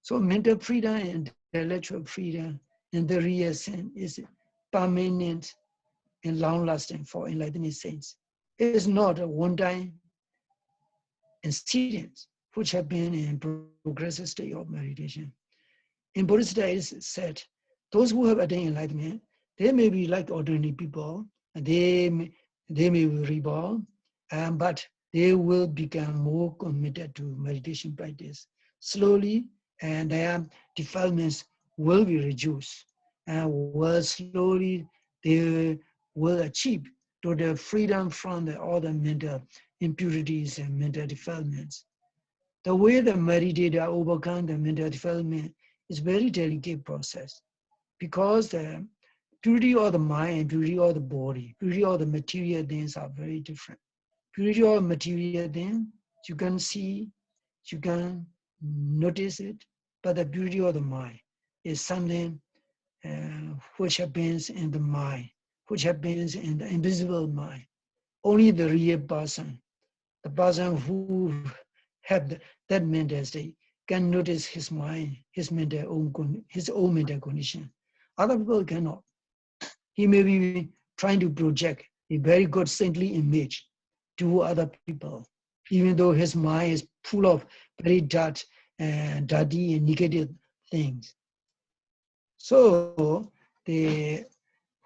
So mental freedom and intellectual freedom in the real sense is permanent and long-lasting for enlightened saints. It is not a one-time incident which have been in progressive state of meditation. In Buddhist days, said, those who have attained enlightenment, they may be like ordinary people, they may be reborn, but they will become more committed to meditation practice. Slowly, and their defilements will be reduced, and will slowly they will achieve total freedom from all the mental impurities and mental defilements. The way the meditator overcome the mental development is very delicate process because the purity of the mind and purity of the body, purity of the material things are very different. Purity of material thing, you can see, you can notice it, but the purity of the mind is something which happens in the mind, which happens in the invisible mind. Only the real person, the person who have that mental state, can notice his mind, his own mental condition. Other people cannot. He may be trying to project a very good saintly image to other people, even though his mind is full of very dirty and negative things. So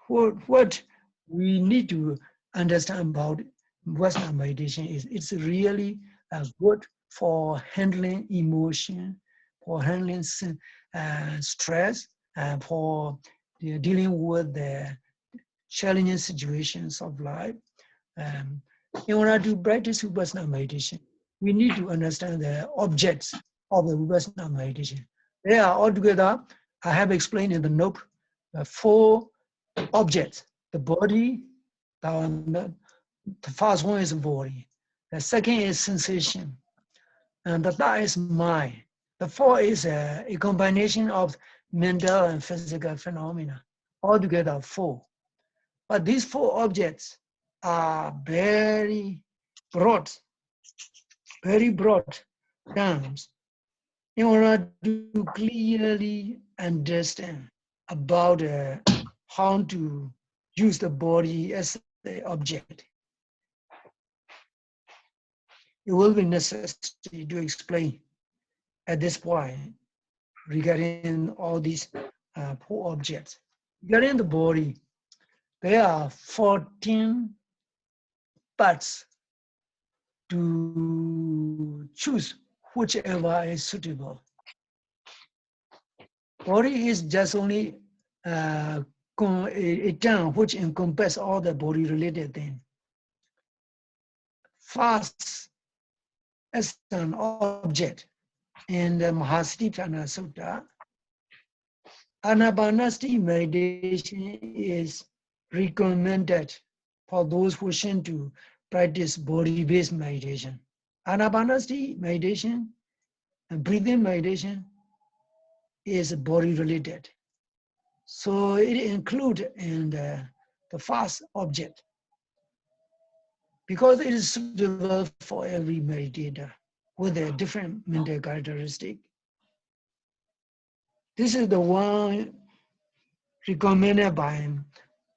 what we need to understand about Western meditation is it's really good for handling emotion, for handling stress, and for dealing with the challenging situations of life. Um, in order to practice Vipassana meditation, we need to understand the objects of the Vipassana meditation. They are altogether, I have explained in the note, 4 objects: the body, the first one is body, the second is sensation, and the third is mind. The fourth is a combination of mental and physical phenomena, altogether 4. But these 4 objects are very broad terms in order to clearly understand about how to use the body as the object. It will be necessary to explain at this point regarding all these 4 objects. Regarding the body, there are 14 parts to choose whichever is suitable. Body is just only a term which encompasses all the body-related things. First, as an object in the Mahasatipatthana Sutta, Anapanasati meditation is recommended for those who wish to practice body-based meditation. Anapanasati meditation and breathing meditation is body-related. So it includes in the first object because it is suitable for every meditator with a different mental characteristic. This is the one recommended by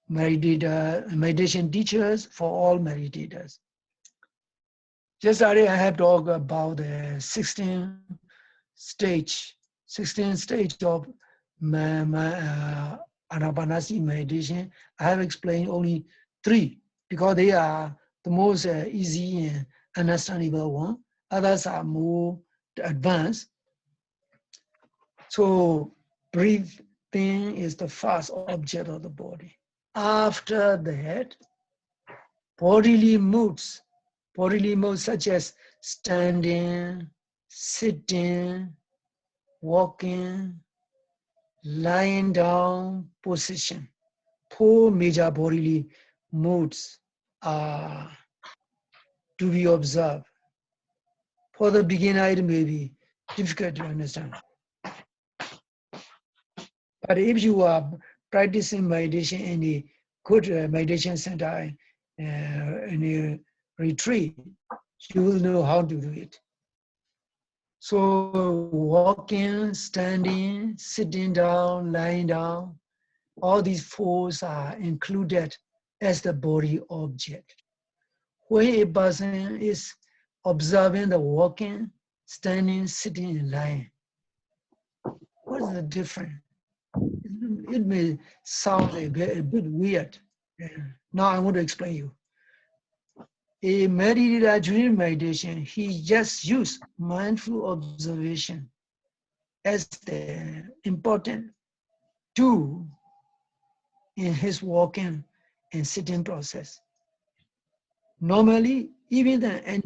meditation teachers for all meditators. Just already I have talked about the 16 stage of Anapanasati meditation. I have explained only 3 because they are the most easy and understandable one. Others are more advanced. So breathing is the first object of the body. After that, bodily moods such as standing, sitting, walking, lying down position. 4 major bodily moods are to be observed. For the beginner, it may be difficult to understand. But if you are practicing meditation in a good meditation center, in a retreat, you will know how to do it. So walking, standing, sitting down, lying down, all these fours are included as the body object. When a person is observing the walking, standing, sitting, and lying, what is the difference? It may sound a bit weird. Now I want to explain you. A meditator during meditation, he just used mindful observation as the important tool in his walking and sitting process. Normally, even an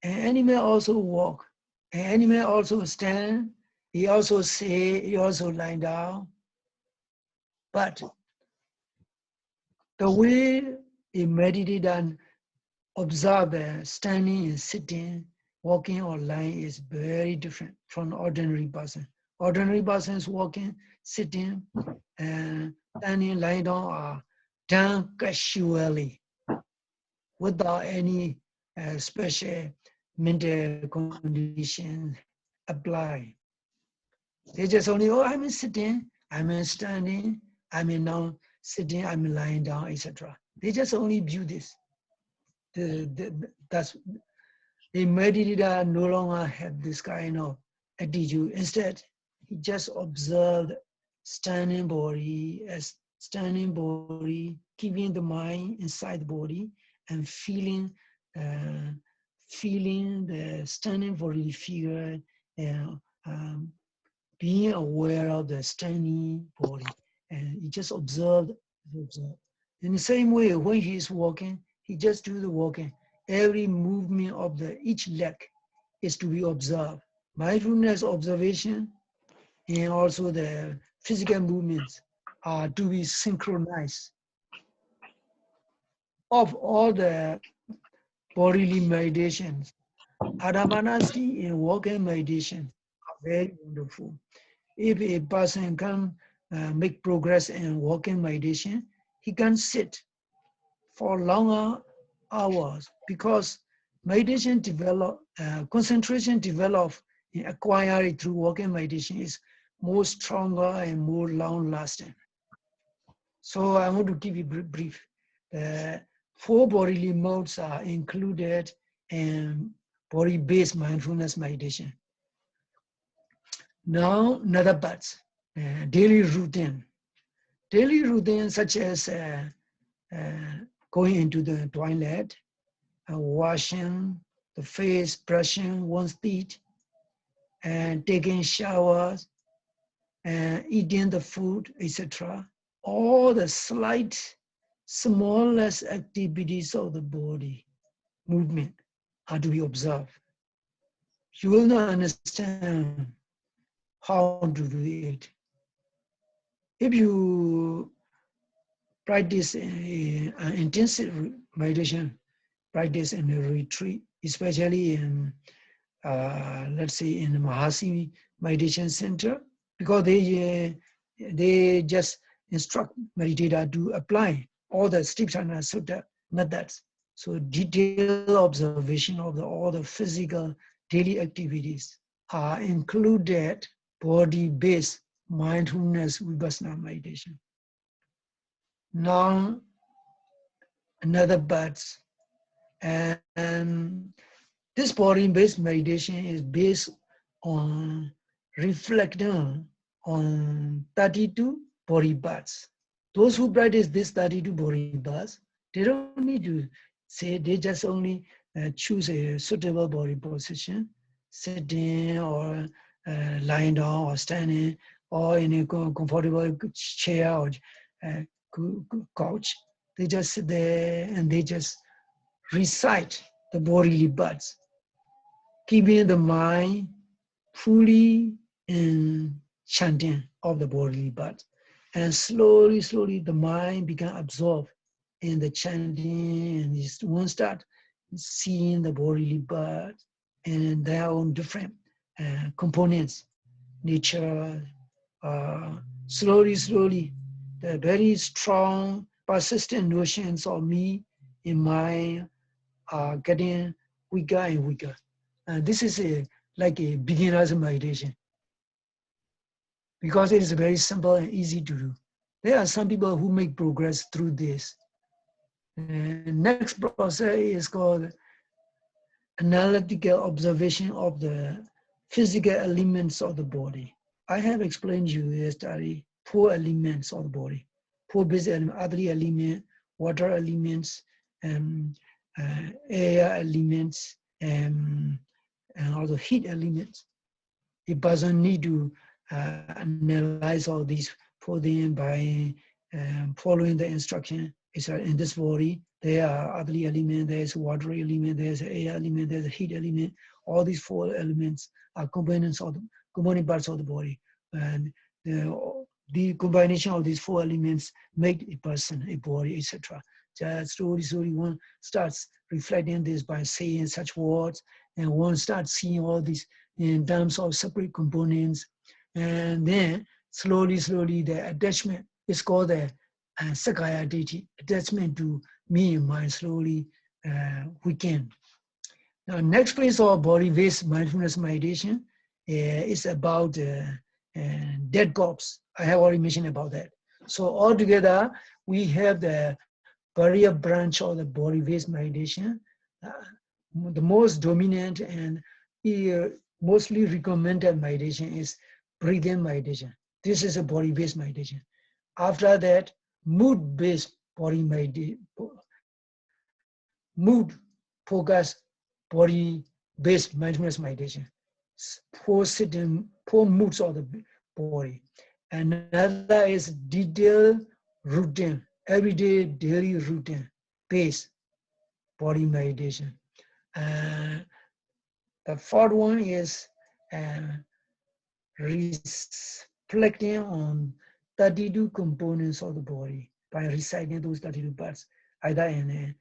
animal also walk, an animal also stand, he also sit, he also lie down. But the way a meditator observe the standing and sitting, walking or lying is very different from ordinary person. Ordinary person is walking, sitting, and standing, lying down are done casually without any special mental conditions apply. They just only, oh, I'm sitting, I'm standing, I'm now sitting, I'm lying down, etc. They just only view this. That's a meditator no longer have this kind of attitude. Instead, he just observed standing body as standing body, keeping the mind inside the body and uh, feeling the standing body figure and being aware of the standing body. And he just observed. In the same way, when he is walking, he just do the walking. Every movement of the each leg is to be observed. Mindfulness observation and also the physical movements are to be synchronized. Of all the bodily meditations, Adamanasti and walking meditation are very wonderful. If a person can make progress in walking meditation, he can sit for longer hours because meditation develop, concentration develop and acquired through walking meditation is more stronger and more long lasting. So I want to give you brief. Four bodily modes are included in body-based mindfulness meditation. Now, another parts, daily routine. Daily routine such as going into the toilet, washing the face, brushing one's teeth, and taking showers, and eating the food, etc. All the slight, smallest activities of the body, movement, are to be observed. You will not understand how to do it. If you practice intensive meditation, practice in a retreat, especially in, let's say, in the Mahasi Meditation Center, because they just instruct meditator to apply all the Stipchana Sutta methods. So detailed observation of all the physical daily activities are included body-based mindfulness vipassana meditation. Now, another parts, and this body-based meditation is based on reflecting on 32 body parts. Those who practice this 32 body parts, they don't need to say, they just only choose a suitable body position, sitting or lying down or standing or in a comfortable chair or couch. They just sit there and they just recite the bodily parts, keeping the mind fully in chanting of the bodily parts. And slowly, slowly, the mind become absorbed in the chanting, and you won't start seeing the bodily parts and their own different components, nature. Slowly, slowly, the very strong, persistent notions of me in mind are getting weaker and weaker. This is like a beginner's meditation, because it is very simple and easy to do. There are some people who make progress through this. And next process is called analytical observation of the physical elements of the body. I have explained to you yesterday 4 elements of the body, 4 basic elements: earthly element, water elements, air elements, and also heat elements. A person need to analyze all these for them by following the instruction. It's in this body, there are earthly element, there's water element, there's air element, there's a heat element. All these 4 elements are components of the component parts of the body. And the combination of these 4 elements make a person, a body, etc. Just slowly one starts reflecting this by saying such words, and one starts seeing all these in terms of separate components. And then slowly the attachment is called the Sakaya Ditti, attachment to me and mind slowly weaken. Now, next phase of body-based mindfulness meditation is about dead corpse. I have already mentioned about that. So altogether, we have the barrier branch of the body-based meditation. The most dominant and mostly recommended meditation is breathing meditation. This is a body-based meditation. After that, mood-based body meditation, mood-focused body-based mindfulness meditation. 4 moods of the body. Another is detailed routine, everyday daily routine based body meditation. The 4th one is reflecting on 32 components of the body by reciting those 32 parts, either in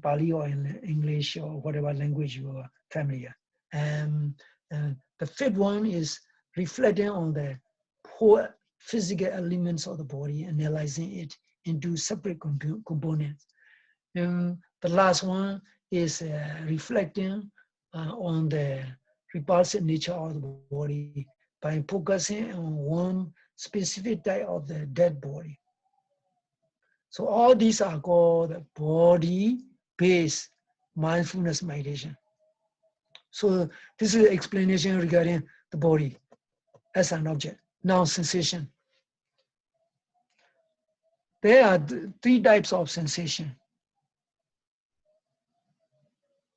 Pali or in English or whatever language you are familiar. The 5th one is reflecting on the 4 physical elements of the body, analyzing it into separate components. The last one is reflecting on the repulsive nature of the body by focusing on one specific type of the dead body. So all these are called body-based mindfulness meditation. So this is an explanation regarding the body as an object. Now sensation. There are 3 types of sensation.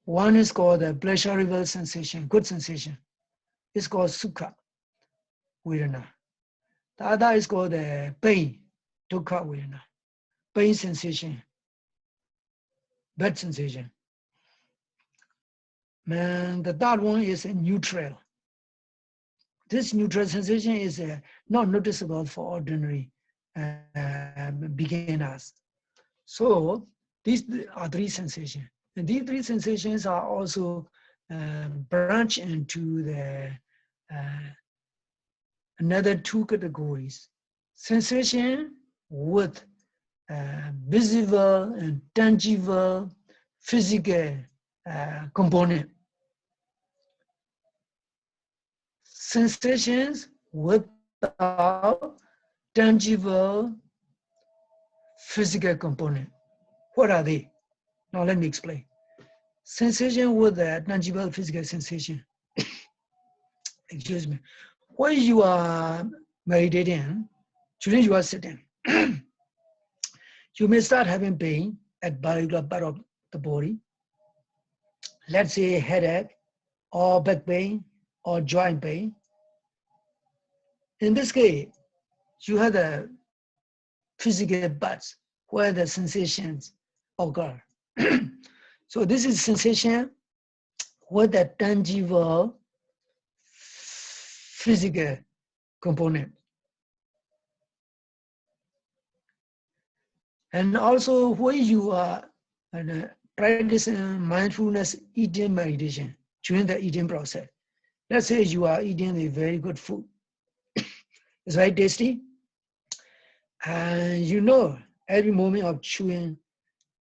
One is called the pleasurable sensation, good sensation. It's called sukha vedana. The other is called the pain, dukkha vedana. Pain sensation, bad sensation. And the 3rd one is a neutral. This neutral sensation is not noticeable for ordinary beginners. So these are 3 sensations. And these 3 sensations are also branched into the another 2 categories. Sensation with visible and tangible physical component. Sensations without tangible physical component. What are they? Now let me explain. Sensation with a tangible physical sensation. Excuse me. When you are meditating, during you are sitting, you may start having pain at particular part of the body. Let's say headache or back pain or joint pain. In this case, you have the physical parts where the sensations occur. So this is sensation with a tangible physical component. And also when you are practicing mindfulness eating meditation during the eating process. Let's say you are eating a very good food. It's very tasty. And you know every moment of chewing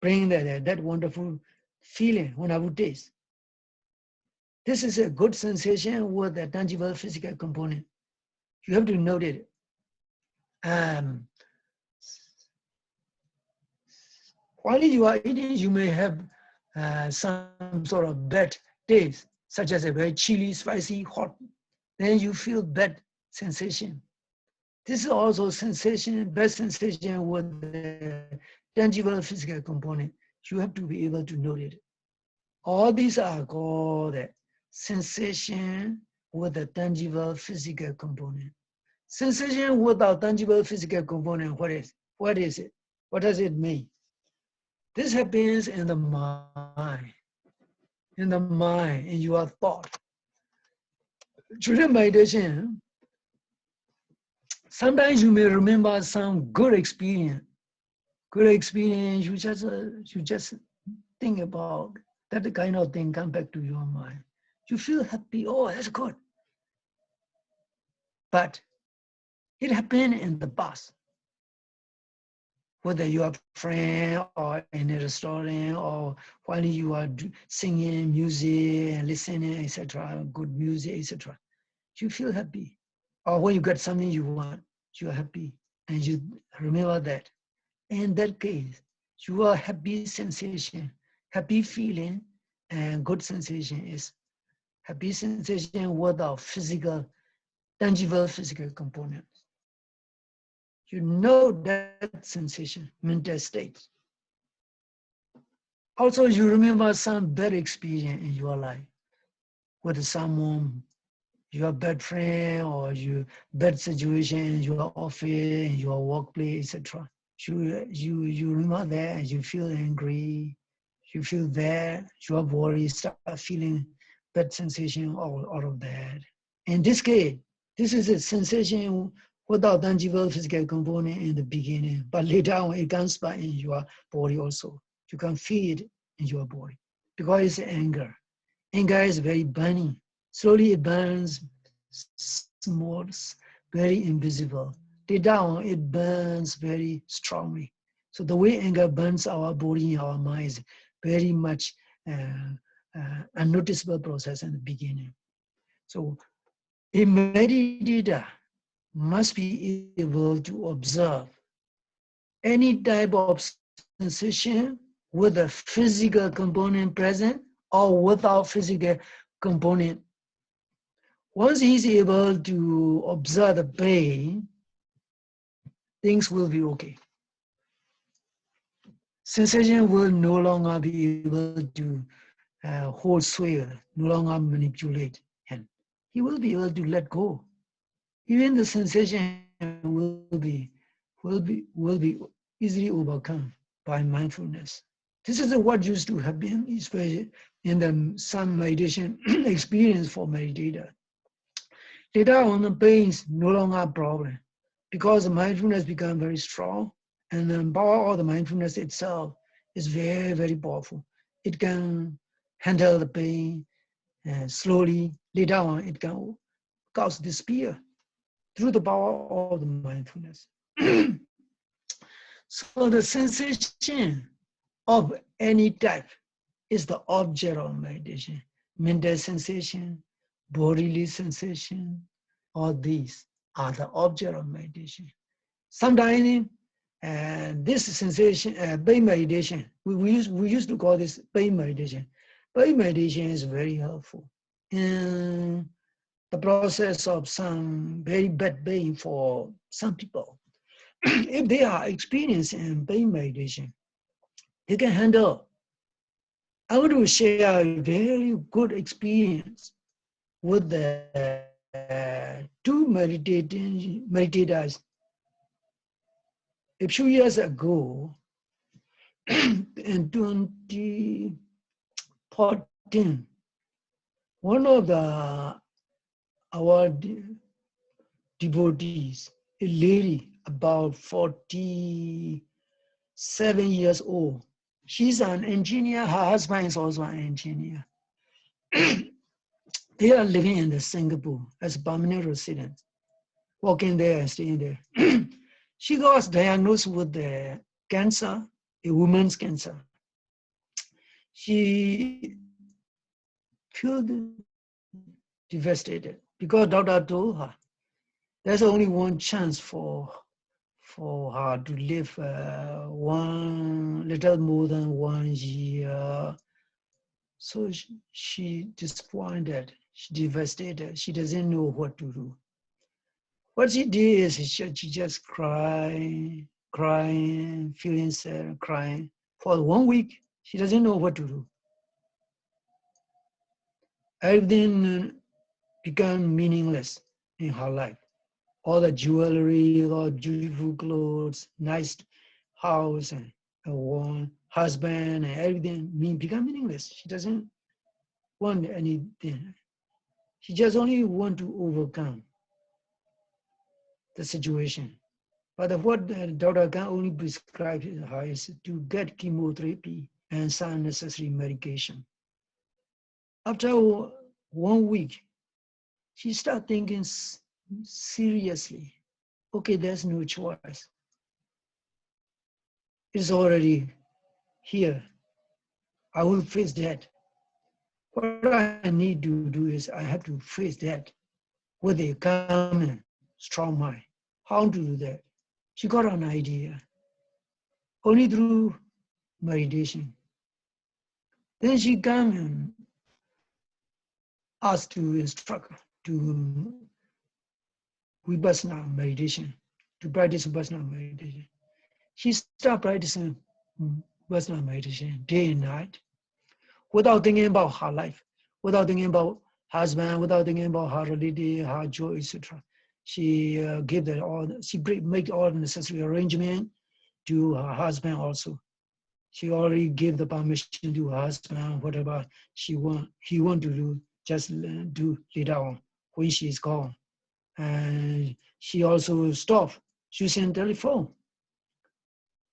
bring that wonderful feeling, wonderful taste. This is a good sensation with a tangible physical component. You have to note it. While you are eating, you may have some sort of bad taste, such as a very chilly, spicy, hot. Then you feel bad sensation. This is also sensation, bad sensation with the tangible physical component. You have to be able to note it. All these are called sensation with a tangible physical component. Sensation without tangible physical component, what is? What is it? What does it mean? This happens in the mind, in your thought. During meditation, sometimes you may remember some good experience. Good experience, you just think about that kind of thing come back to your mind. You feel happy, oh, that's good. But it happened in the past. Whether you are a friend or in a restaurant or while you are singing music and listening, etc., good music, etc., you feel happy. Or when you get something you want, you are happy and you remember that. In that case, your happy sensation, happy feeling, and good sensation is happy sensation without physical, tangible physical components. You know that sensation, mental state. Also, you remember some bad experience in your life with someone, your bad friend or your bad situation in your office, in your workplace, etc. You remember that and you feel angry, you feel that your body start feeling bad sensation, all of that. In this case, this is a sensation without tangible physical component in the beginning, but later on it comes back in your body also. You can feel it in your body because it's anger. Anger is very burning. Slowly it burns, smolts, very invisible. Later on it burns very strongly. So the way anger burns our body, our mind is very much unnoticeable process in the beginning. So a meditator must be able to observe any type of sensation with a physical component present or without physical component. Once he's able to observe the pain, things will be okay. Sensation will no longer be able to hold sway, no longer manipulate him. He will be able to let go. Even the sensation will be easily overcome by mindfulness. This is what used to happen, especially in the some meditation experience for meditator. Later on, the pain is no longer a problem because the mindfulness become very strong, and the power of the mindfulness itself is very, very powerful. It can handle the pain slowly. Later on, it can cause despair through the power of the mindfulness. So the sensation of any type is the object of meditation. Mental sensation, bodily sensation, all these are the object of meditation. Sometimes this sensation, pain meditation, we used to call this pain meditation. Pain meditation is very helpful in the process of some very bad pain for some people. If they are experiencing pain meditation, they can handle. I want to share a very good experience with the two meditators. A few years ago, in 2014, one of our devotees, a lady about 47 years old, she's an engineer, her husband is also an engineer. They are living in Singapore as permanent residents, working there and staying there. She got diagnosed with the cancer, a woman's cancer. She felt devastated because doctor told her there's only one chance for her to live one little more than 1 year. So she disappointed, she devastated, she doesn't know what to do. What she did is she just crying, feeling sad, crying. For 1 week, she doesn't know what to do. Everything became meaningless in her life. All the jewelry, all beautiful clothes, nice house, and a one husband, and everything become meaningless. She doesn't want anything. She just only want to overcome the situation. But what the doctor can only prescribe her is to get chemotherapy and some necessary medication. After 1 week, she started thinking seriously, okay, there's no choice. It's already here. I will face that. What I need to do is I have to face that with a calm and strong mind. How to do that? She got an idea only through meditation. Then she came and asked to instruct to Vipassana meditation, to practice Vipassana meditation. She started practicing Vipassana meditation day and night without thinking about her life, without thinking about husband, without thinking about her relative, her joy, etc. She make all the necessary arrangement to her husband also. She already gave the permission to her husband, whatever he want to do, just do later on when she is gone. And she also stopped using telephone.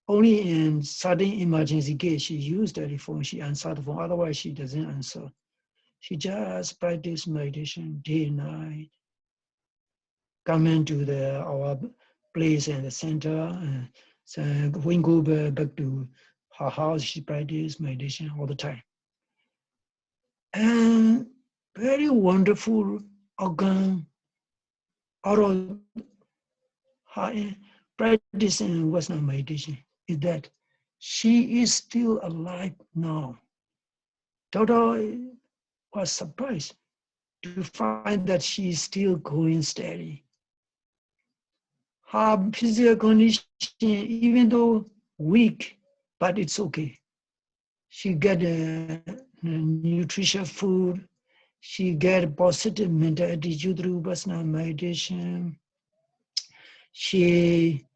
Only in sudden emergency case she used telephone, she answered the phone, otherwise she doesn't answer. She just practice meditation day and night. Coming to our place in the center, and so when go back to her house, she practice meditation all the time. And very wonderful outcome out of her practicing Western meditation is that she is still alive now. Doctor was surprised to find that she is still going steady. Her physical condition, even though weak, but it's okay. She get nutritious food. She get positive mental attitude through Vipassana meditation. She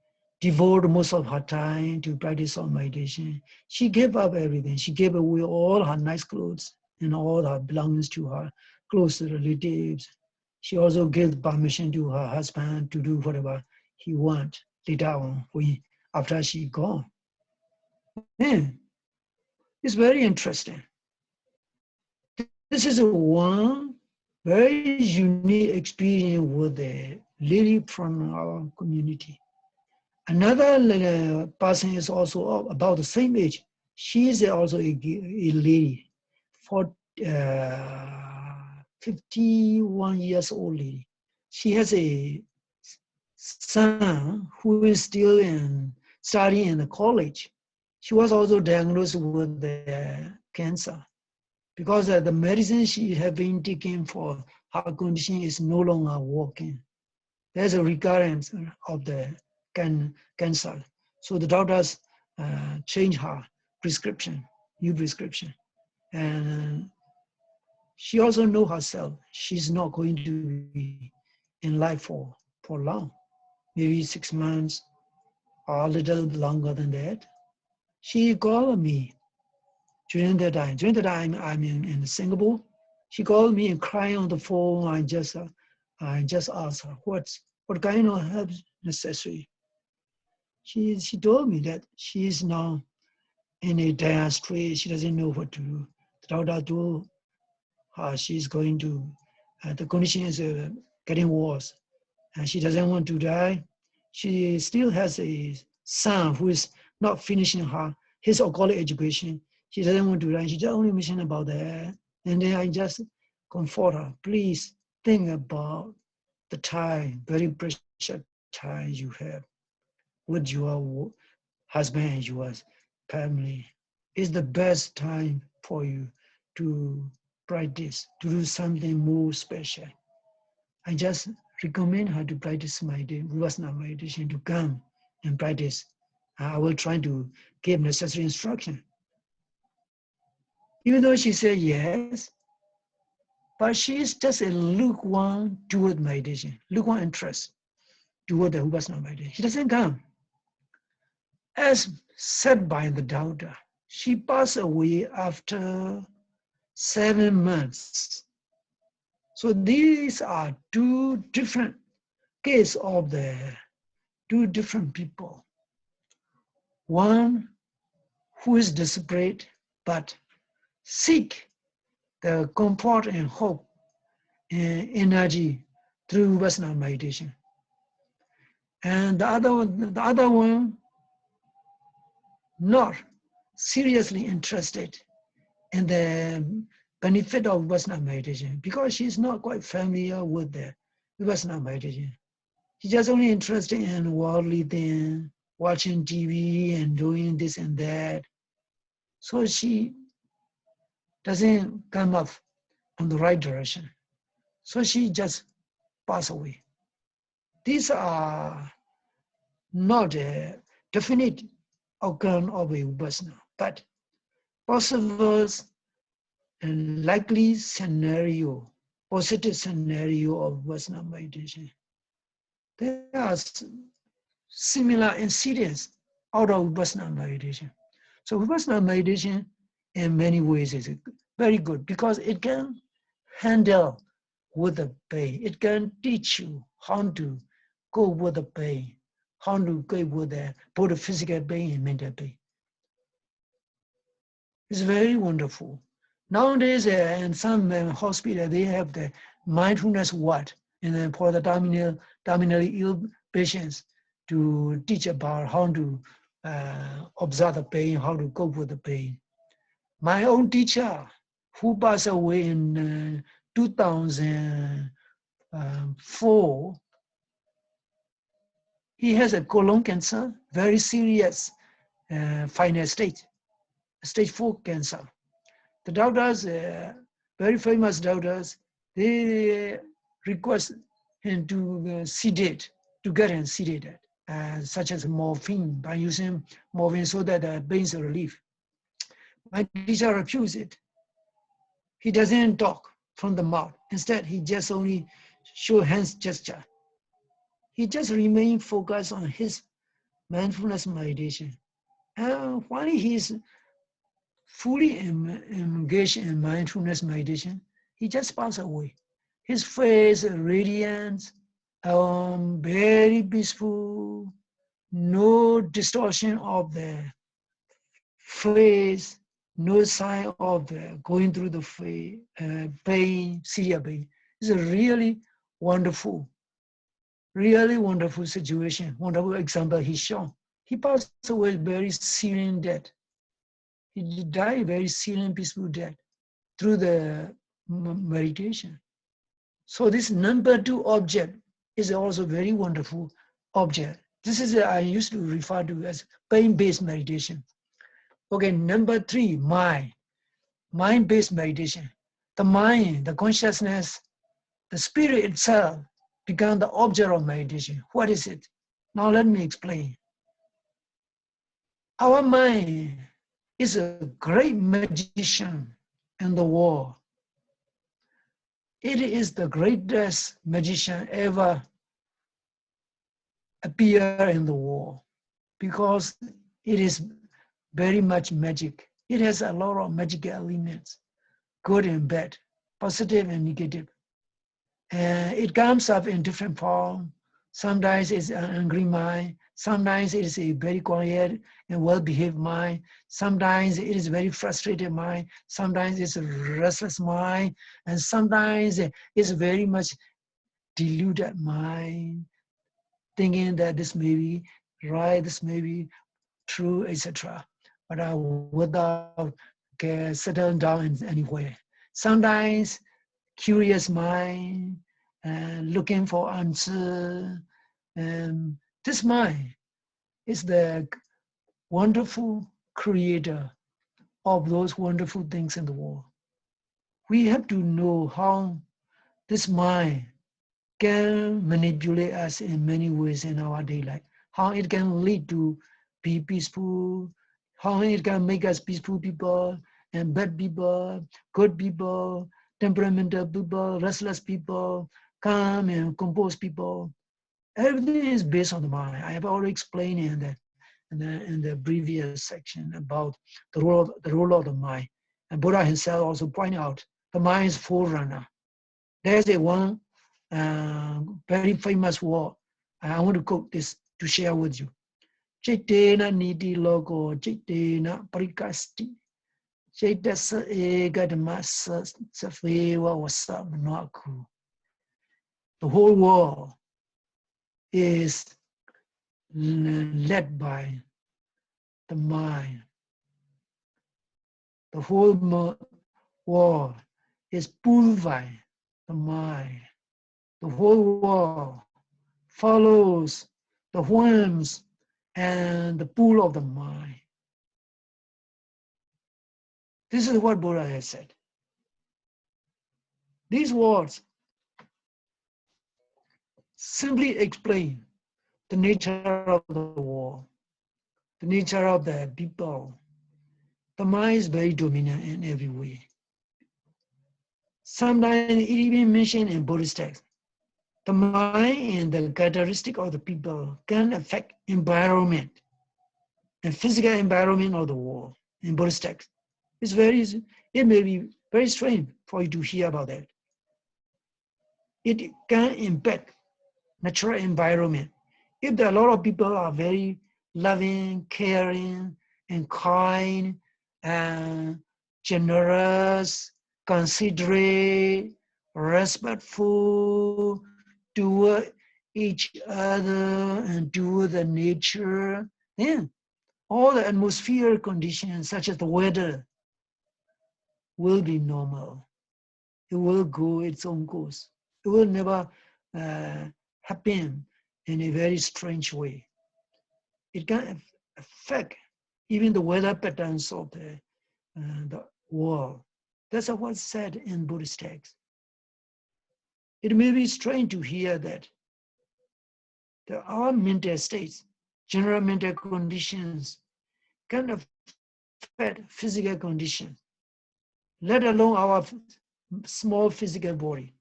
devoted most of her time to practice on meditation. She gave up everything. She gave away all her nice clothes and all her belongings to her close relatives. She also gave permission to her husband to do whatever he want later on after she gone. Man, it's very interesting. This is one very unique experience with a lady from our community. Another person is also about the same age. She is also a lady, for 51 years old lady. She has a son who is still studying in the college. She was also diagnosed with cancer because the medicine she had been taking for her condition is no longer working. There's a recurrence of the cancer. So the doctors change her prescription, new prescription. And she also know herself, she's not going to be in life for long, maybe 6 months or a little longer than that. She called me during that time. During the time I'm in Singapore, she called me and crying on the phone. I just asked her, what kind of help necessary? She told me that she is now in a dire strait. She doesn't know what to do. The doctor told her she's going to, the condition is getting worse. And she doesn't want to die. She still has a son who is not finishing his college education. She doesn't want to die. She just only mentioned about that. And then I just comfort her, please think about the time, very precious time you have with your husband and your family. Is the best time for you to practice, to do something more special. I just recommend her to practice Vipassana meditation to come and practice. I will try to give necessary instruction. Even though she said yes, but she is just a lukewarm toward meditation, lukewarm interest toward the Vipassana meditation. She doesn't come. As said by the doctor, she passed away after 7 months. So these are two different cases of the two different people. One who is desperate but seek the comfort and hope and energy through Vipassana meditation. And the other one not seriously interested in the benefit of Vipassana meditation because she's not quite familiar with the Vipassana meditation. She's just only interested in worldly things, watching TV and doing this and that. So she doesn't come up on the right direction. So she just passed away. These are not a definite outcome of a Vipassana, but possible and likely scenario, positive scenario of Vipassana meditation. There are similar incidents out of Vipassana meditation. So Vipassana meditation in many ways is very good because it can handle with the pain. It can teach you how to go with the pain, how to go with both physical pain and mental pain. It's very wonderful. Nowadays, in some hospital, they have the mindfulness ward, and then for the terminally ill patients to teach about how to observe the pain, how to cope with the pain. My own teacher, who passed away in 2004, he has a colon cancer, very serious final stage 4 cancer. The doctors, very famous doctors, they request him to sedate, to get him sedated, such as morphine, by using morphine so that the pains are relief. My teacher refused it. He doesn't talk from the mouth. Instead, he just only show hands gesture. He just remain focused on his mindfulness meditation. And while he is fully engaged in mindfulness meditation, he just passed away. His face radiant, very peaceful, no distortion of the face, no sign of going through the pain, severe pain. It's a really wonderful situation, wonderful example he's shown. He passed away very serene death. He died very serene, peaceful death through the meditation. So this number 2 object is also very wonderful object. This is I used to refer to as pain-based meditation. Okay, number 3, mind-based meditation. The mind, the consciousness, the spirit itself become the object of meditation. What is it? Now let me explain. Our mind is a great magician in the world. It is the greatest magician ever appear in the world because it is very much magic. It has a lot of magical elements, good and bad, positive and negative. And it comes up in different forms. Sometimes it's an angry mind. Sometimes it is a very quiet and well-behaved mind. Sometimes it is a very frustrated mind. Sometimes it's a restless mind. And sometimes it's very much deluded mind, thinking that this may be right, this may be true, etc. But without settling down in anywhere. Sometimes curious mind, looking for answer. And this mind is the wonderful creator of those wonderful things in the world. We have to know how this mind can manipulate us in many ways in our daily life, how it can lead to be peaceful, how it can make us peaceful people and bad people, good people, temperamental people, restless people, calm and composed people. Everything is based on the mind. I have already explained in the previous section about the role of the mind. And Buddha himself also pointed out the mind is forerunner. There's a one very famous word. I want to quote this to share with you. Chaitena niti logo chaitena parikasti. Chaitasa egadamasa safewa wasamanaku. The whole world is led by the mind. The whole world is pulled by the mind. The whole world follows the whims and the pull of the mind. This is what Buddha has said. These words simply explain the nature of the world, the nature of the people. The mind is very dominant in every way. Sometimes it even mentioned in Buddhist texts. The mind and the characteristic of the people can affect environment and physical environment of the world in Buddhist text. It may be very strange for you to hear about that. It can impact natural environment. If there are a lot of people are very loving, caring, and kind, and generous, considerate, respectful toward each other and toward the nature, then all the atmospheric conditions, such as the weather, will be normal. It will go its own course. It will never happen in a very strange way. It can affect even the weather patterns of the world. That's what's said in Buddhist texts. It may be strange to hear that there are mental states, general mental conditions can affect physical conditions, let alone our small physical body.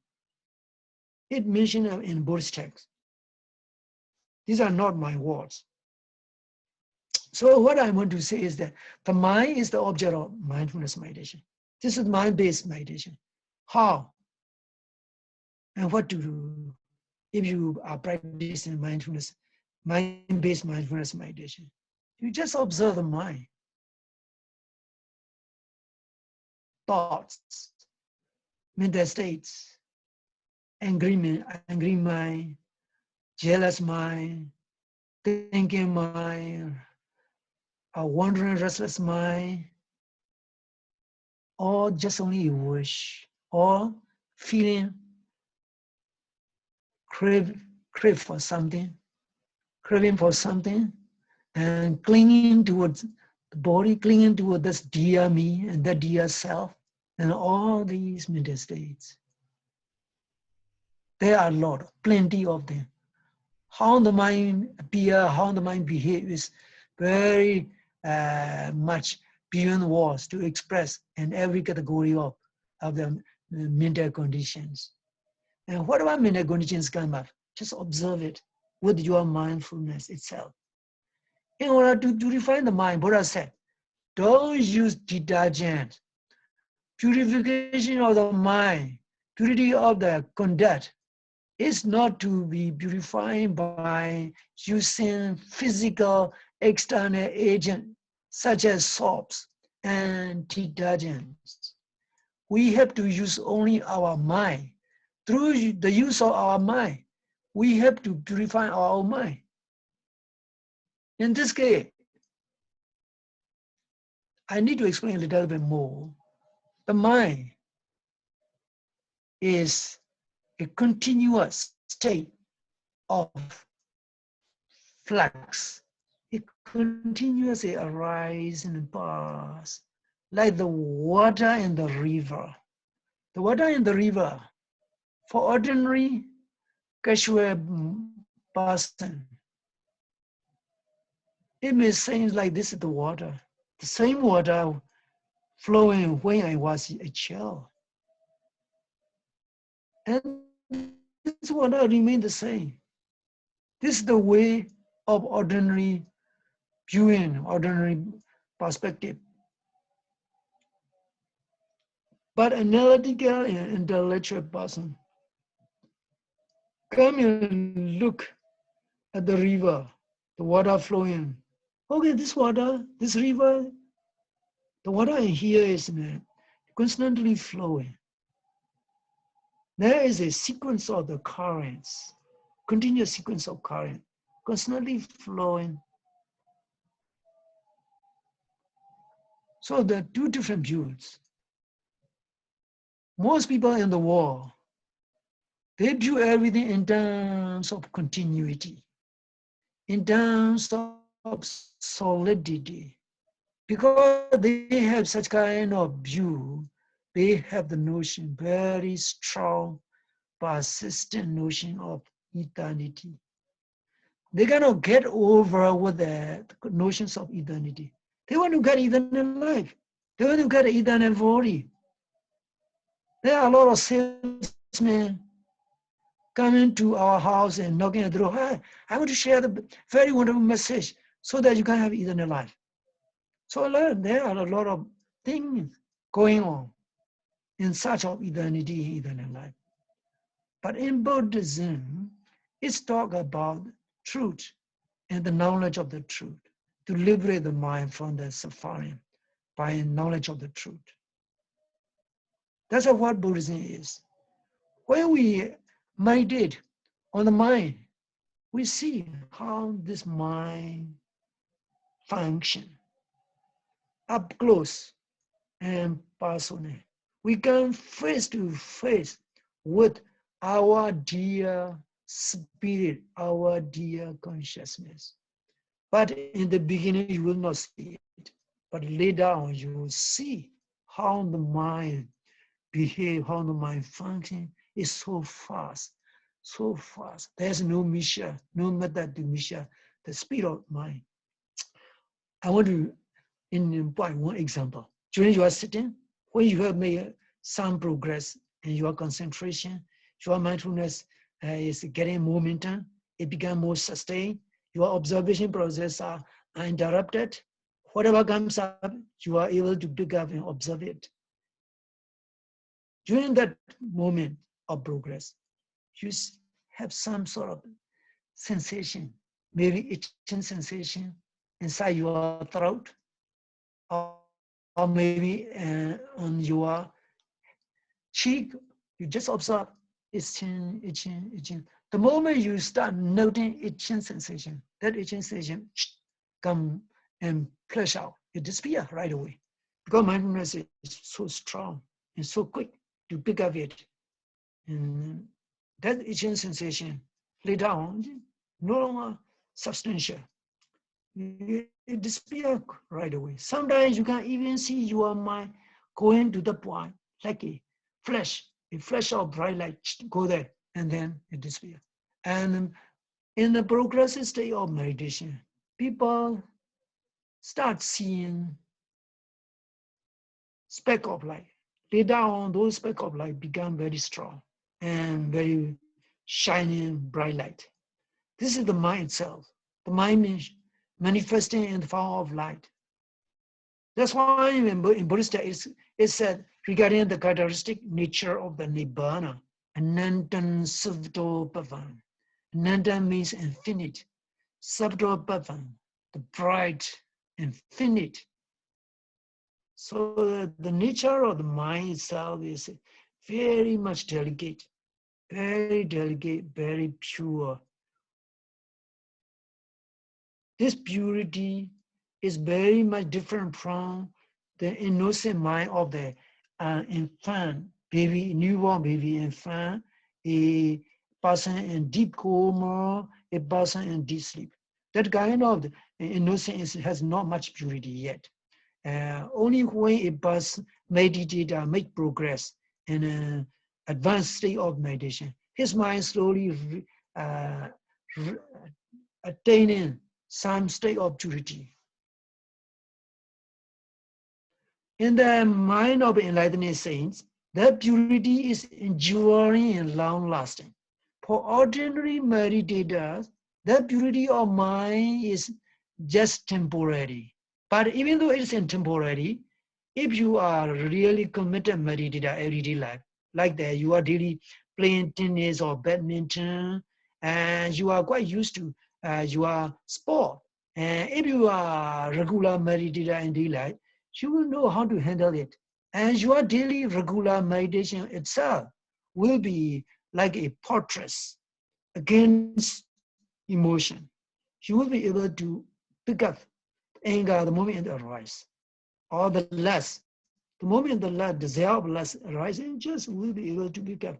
It mentioned in Buddhist texts. These are not my words. So what I want to say is that the mind is the object of mindfulness meditation. This is mind-based meditation. How and what to do if you are practicing mindfulness, mind-based mindfulness meditation? You just observe the mind, thoughts, mental states, angry mind, jealous mind, thinking mind, a wandering, restless mind, or just only a wish, or feeling crave for something, craving for something, and clinging towards the body, clinging toward this dear me and that dear self, and all these mental states. There are a lot, plenty of them. How the mind appear, how the mind behave is very much beyond words to express in every category of the mental conditions. And whatever mental conditions come up, just observe it with your mindfulness itself. In order to purify the mind, Buddha said, don't use detergent. Purification of the mind, purity of the conduct is not to be purified by using physical external agents such as soaps and detergents. We have to use only our mind. Through the use of our mind, we have to purify our own mind. In this case, I need to explain a little bit more. The mind is a continuous state of flux. It continuously arises and passes, like the water in the river. The water in the river, for ordinary casual person, it may seem like this is the water. The same water flowing when I was a child. And this water remained the same. This is the way of ordinary viewing, ordinary perspective. But analytical and intellectual person come and look at the river, the water flowing. Okay, this water, this river, the water in here is constantly flowing. There is a sequence of the currents, continuous sequence of current, constantly flowing. So there are two different views. Most people in the world, they view everything in terms of continuity, in terms of solidity. Because they have such kind of view, they have the notion, very strong, persistent notion of eternity. They cannot get over with the notions of eternity. They want to get eternal life. They want to get eternal glory. There are a lot of salesmen coming to our house and knocking at the door. Hey, I want to share the very wonderful message so that you can have eternal life. So there are a lot of things going on in search of eternity, eternal life. But in Buddhism, it's talk about truth and the knowledge of the truth, to liberate the mind from the suffering by knowledge of the truth. That's what Buddhism is. When we meditate on the mind, we see how this mind functions up close and personal. We come face to face with our dear spirit, our dear consciousness. But in the beginning, you will not see it. But later on, you will see how the mind behaves, how the mind functions. Is so fast, so fast. There's no measure, no method to measure the speed of mind. I want to point one example. During your sitting, when you have made some progress in your concentration, your mindfulness is getting momentum, it becomes more sustained, your observation process are interrupted. Whatever comes up, you are able to pick up and observe it. During that moment of progress, you have some sort of sensation, maybe itching sensation inside your throat, or maybe on your cheek. You just observe itching, itching, itching. The moment you start noting itching sensation, that itching sensation come and flash out. It disappears right away. Because mindfulness is so strong and so quick to pick up it. And that itching sensation later on, no longer substantial. It disappears right away. Sometimes you can even see your mind going to the point, like a flash of bright light, go there, and then it disappears. And in the progressive state of meditation, people start seeing speck of light. Later on, those speck of light become very strong and very shining bright light. This is the mind itself. The mind means manifesting in the form of light. That's why in Buddhist it's said regarding the characteristic nature of the Nibbana, Anantan Savto Bhavan. Ananta means infinite. Savto Bhavan, the bright, infinite. So the nature of the mind itself is very much delicate, very pure. This purity is very much different from the innocent mind of the infant, baby, newborn baby, infant, a person in deep coma, a person in deep sleep. That kind of innocence has not much purity yet. Only when a person meditator make progress in an advanced state of meditation, his mind slowly uh, attaining some state of purity. In the mind of enlightened saints, that purity is enduring and long-lasting. For ordinary meditators, that purity of mind is just temporary. But even though it's temporary, if you are really committed meditator everyday life, like that, you are daily playing tennis or badminton, and you are quite used to your sport. And if you are regular meditator in daily life, you will know how to handle it. And your daily regular meditation itself will be like a fortress against emotion. You will be able to pick up anger the moment it arises, or the lust. The moment the desire of lust arises, you just will be able to pick up.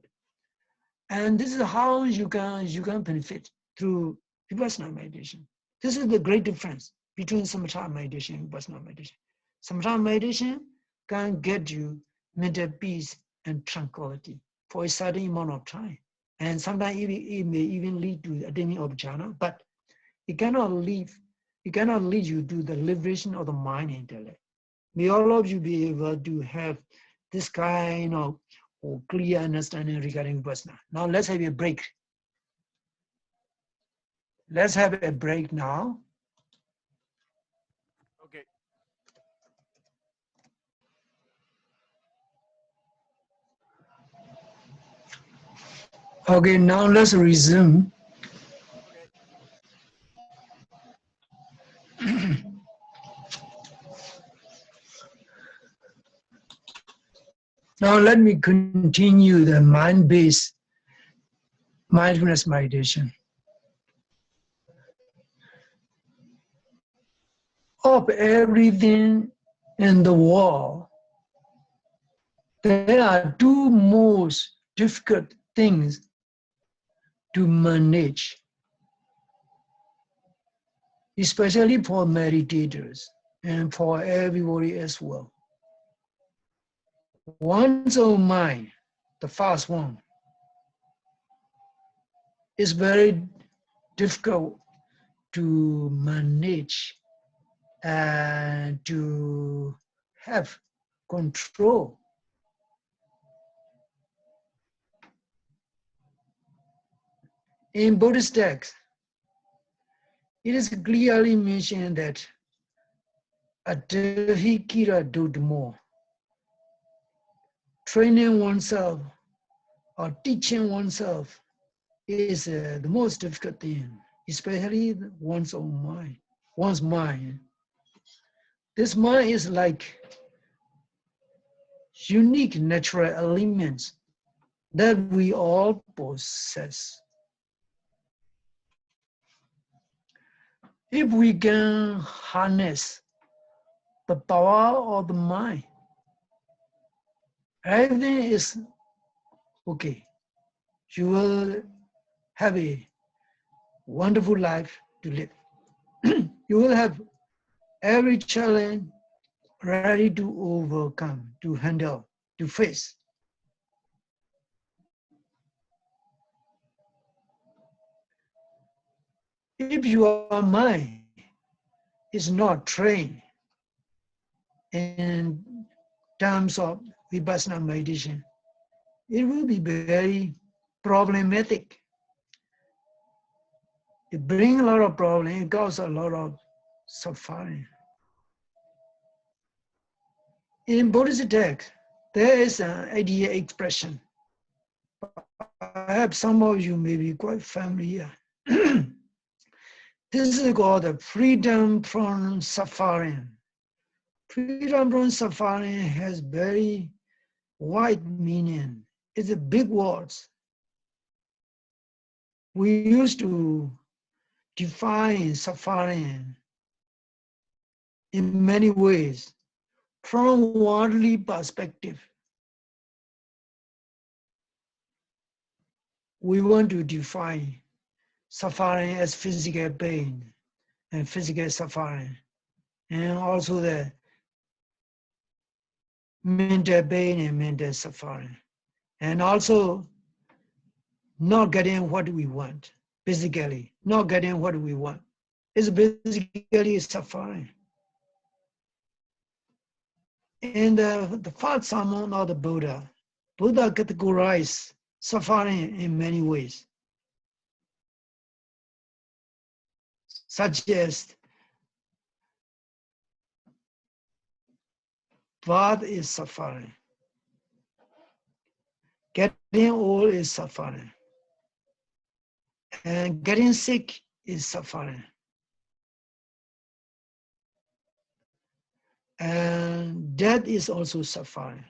And this is how you can benefit through vipassana meditation. This is the great difference between samatha meditation and vipassana meditation. Samatha meditation can get you mental peace and tranquility for a certain amount of time. And sometimes it may even lead to the attaining of jhana, but it cannot lead you to the liberation of the mind and intellect. May all of you be able to have this kind of clear understanding regarding Vipassana. Now let's have a break. Let's have a break now. Okay. Okay, now let's resume. Okay. Now let me continue the mind-based mindfulness meditation. Of everything in the world, there are two most difficult things to manage, especially for meditators and for everybody as well. One's own mind, the first one, is very difficult to manage and to have control. In Buddhist texts, it is clearly mentioned that adhikira dudmo, training oneself or teaching oneself is the most difficult thing, especially one's own mind, one's mind. This mind is like unique natural elements that we all possess. If we can harness the power of the mind, everything is okay. You will have a wonderful life to live. You will have every challenge ready to overcome, to handle, to face. If your mind is not trained in terms of vipassana meditation, it will be very problematic. It brings a lot of problems, it causes a lot of suffering. In Buddhist text, there is an idea expression. Perhaps some of you may be quite familiar. This is called the freedom from suffering. Freedom from suffering has very wide meaning. It's a big words. We used to define suffering in many ways from a worldly perspective. we want to define suffering as physical pain and physical suffering, and also the mental pain and mental suffering, and also not getting what we want, basically, not getting what we want. It's basically suffering. In the first sermon of the Buddha, Buddha categorized suffering in many ways, such as birth is suffering, getting old is suffering, and getting sick is suffering. And death is also suffering.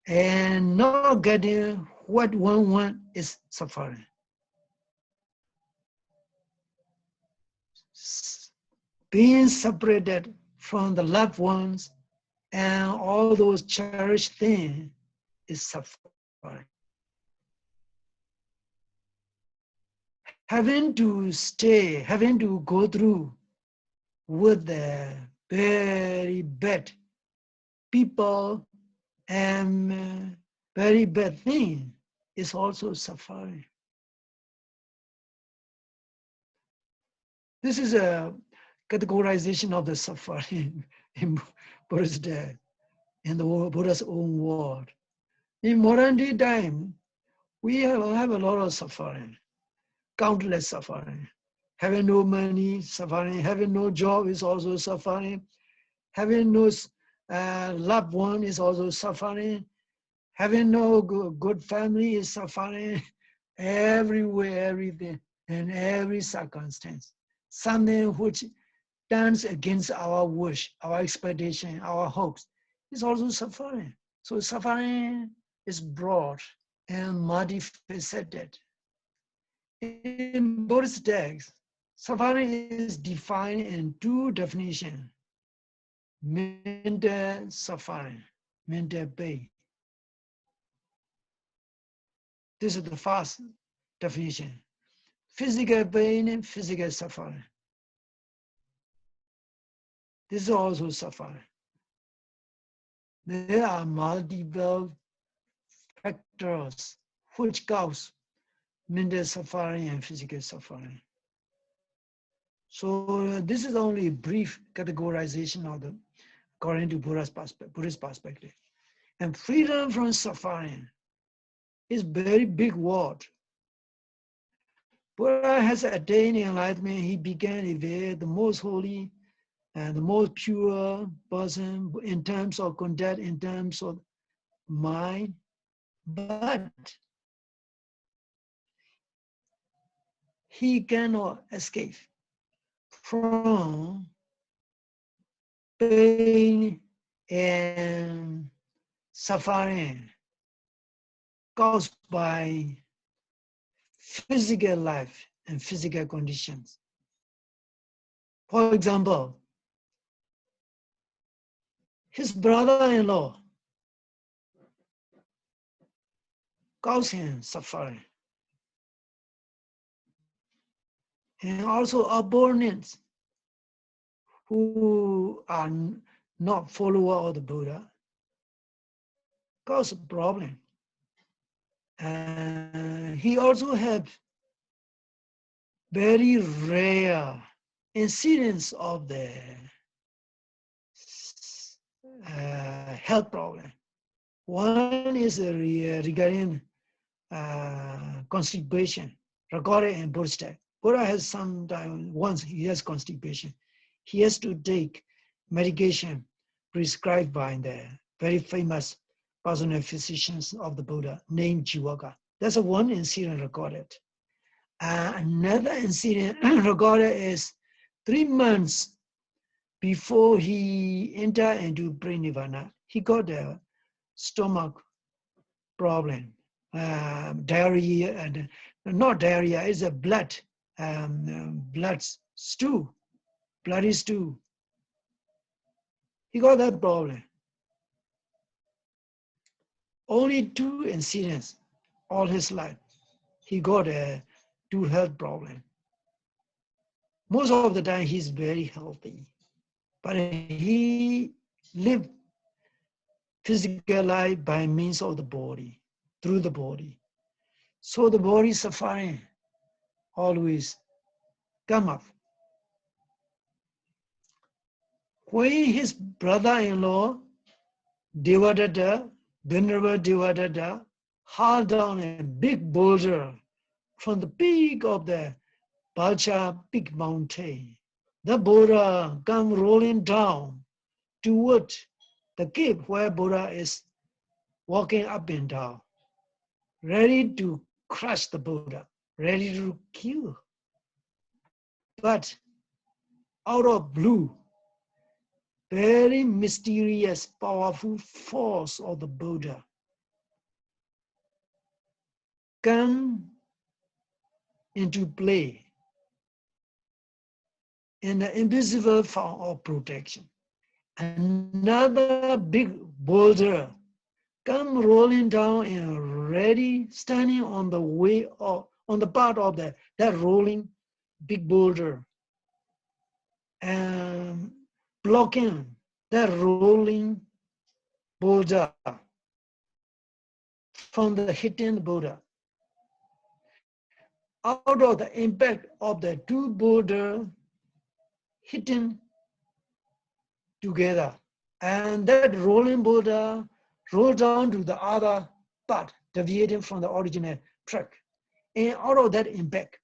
And not getting what one wants is suffering. Being separated from the loved ones and all those cherished things is suffering. Having to go through with the very bad people and very bad thing is also suffering. This is a categorization of the suffering in Buddhist in the Buddha's own word. In modern day time, we have a lot of suffering, countless suffering. Having no money, suffering. Having no job is also suffering. Having no loved one is also suffering. Having no good family is suffering. Everywhere, everything, in every circumstance. Something which turns against our wish, our expectation, our hopes is also suffering. So suffering is broad and multifaceted. In Buddhist texts, suffering is defined in two definitions: mental suffering, mental pain. This is the first definition. Physical pain and physical suffering. This is also suffering. There are multiple factors which cause mental suffering and physical suffering. So this is only a brief categorization of the according to Buddhist perspective. And freedom from suffering is very big word. Buddha has attained enlightenment. He became the most holy and the most pure person in terms of conduct, in terms of mind. But he cannot escape from pain and suffering caused by physical life and physical conditions. For example, his brother-in-law caused him suffering. And also opponents who are not follower of the Buddha cause a problem. And he also had very rare incidents of the health problem. One is regarding constipation, recorded in Buddhist text. Buddha has sometimes, once he has constipation, he has to take medication prescribed by the very famous personal physicians of the Buddha named Jivaka. That's one incident recorded. Another incident recorded is 3 months before he entered into pre-nirvana, he got a stomach problem, diarrhea, and not diarrhea, it's a blood stew, bloody stew. He got that problem. Only 2 incidents all his life. He got a 2 health problem. Most of the time he's very healthy, but he lived physical life by means of the body, through the body. So the body suffering always come up. When his brother-in-law, Devadatta, Venerable Devadatta, hauled down a big boulder from the peak of the Balcha big mountain. The boulder come rolling down toward the cave where Buddha is walking up and down, ready to crush the Buddha, ready to kill. But out of blue, very mysterious, powerful force of the Buddha come into play in the invisible form of protection. Another big boulder come rolling down and ready, standing on the way of, on the part of that rolling big boulder and blocking that rolling boulder from the hitting Buddha. Out of the impact of the 2 boulders hitting together, and that rolling boulder rolled down to the other part, deviating from the original track. And out of that impact,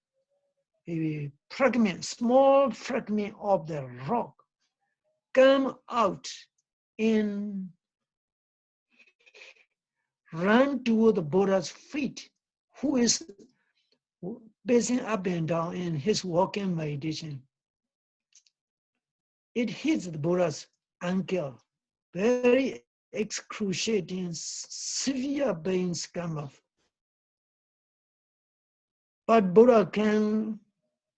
a fragment, small fragment of the rock come out and run toward the Buddha's feet, who is pacing up and down in his walking meditation. It hits the Buddha's ankle. Very excruciating, severe pains come up. But Buddha can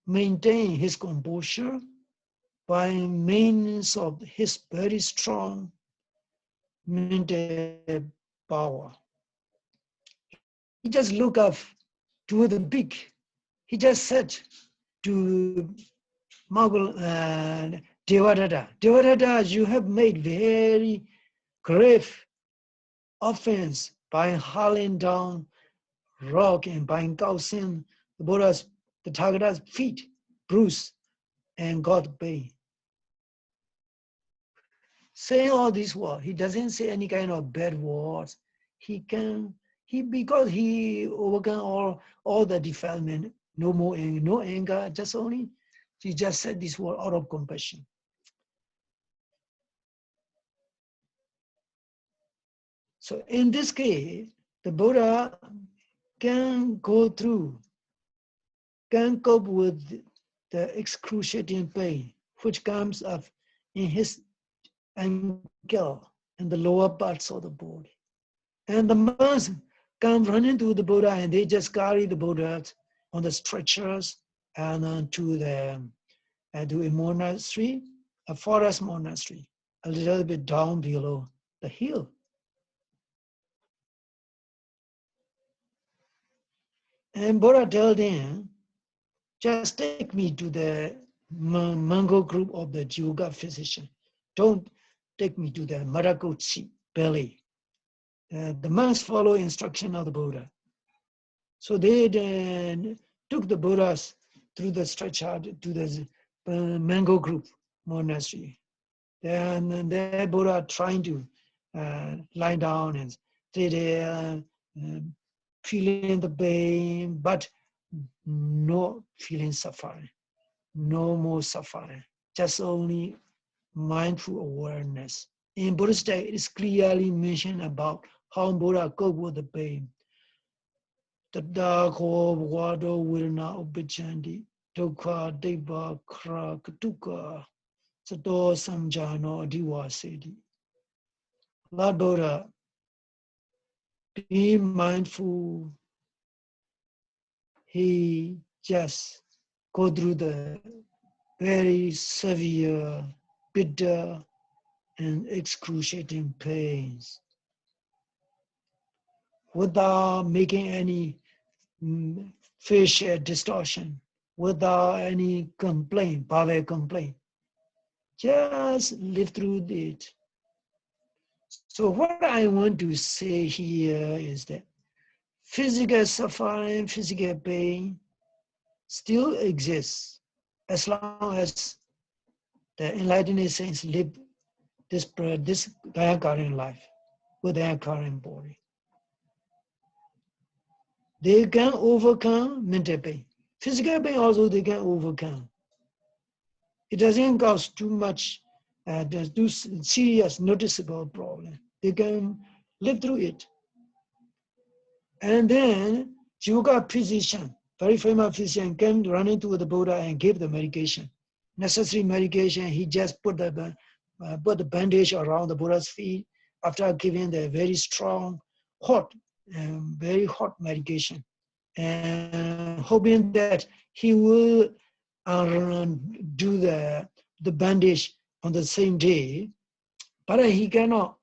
maintain his composure by means of his very strong mental power. He just looked up to the peak. He just said to Devadatta, Devadatta, you have made very grave offense by hauling down rock and by causing the Buddha's, the Tathagata's feet bruised and got pain. Saying all these words, he doesn't say any kind of bad words. Because he overcome all the defilement, no more anger, no anger, he just said this word out of compassion. So in this case, the Buddha can cope with the excruciating pain which comes up in his ankle and the lower parts of the body. And the monks come running to the Buddha and they just carry the Buddha on the stretchers and to a monastery, a forest monastery, a little bit down below the hill. And Buddha told him, just take me to the mango group of the yoga physician. Don't take me to the Marakochi belly. The monks follow instruction of the Buddha. So they then took the Buddhas through the stretcher to the mango group monastery. Then the Buddha trying to lie down and stay there, feeling the pain, but no feeling suffering, no more suffering, just only mindful awareness. In Buddhist text, it is clearly mentioned about how Buddha coped with the pain. Tada ko bhagavato virana upachanti dukkha deva kra katuka sato samjano adivasedi. Lord Buddha, be mindful. He just go through the very severe, bitter, and excruciating pains. without making any facial distortion, without any complaint, power complaint. Just live through it. So what I want to say here is that physical suffering, physical pain still exists as long as the enlightened saints live this their current life with their current body. They can overcome mental pain. Physical pain also they can overcome. It doesn't cause too much, too serious, noticeable problem. They can live through it. And then yoga physician, very famous physician, came running to the Buddha and gave the medication. Necessary medication, he just put the bandage around the Buddha's feet after giving the very strong, hot, very hot medication. And hoping that he will do the bandage on the same day, but he cannot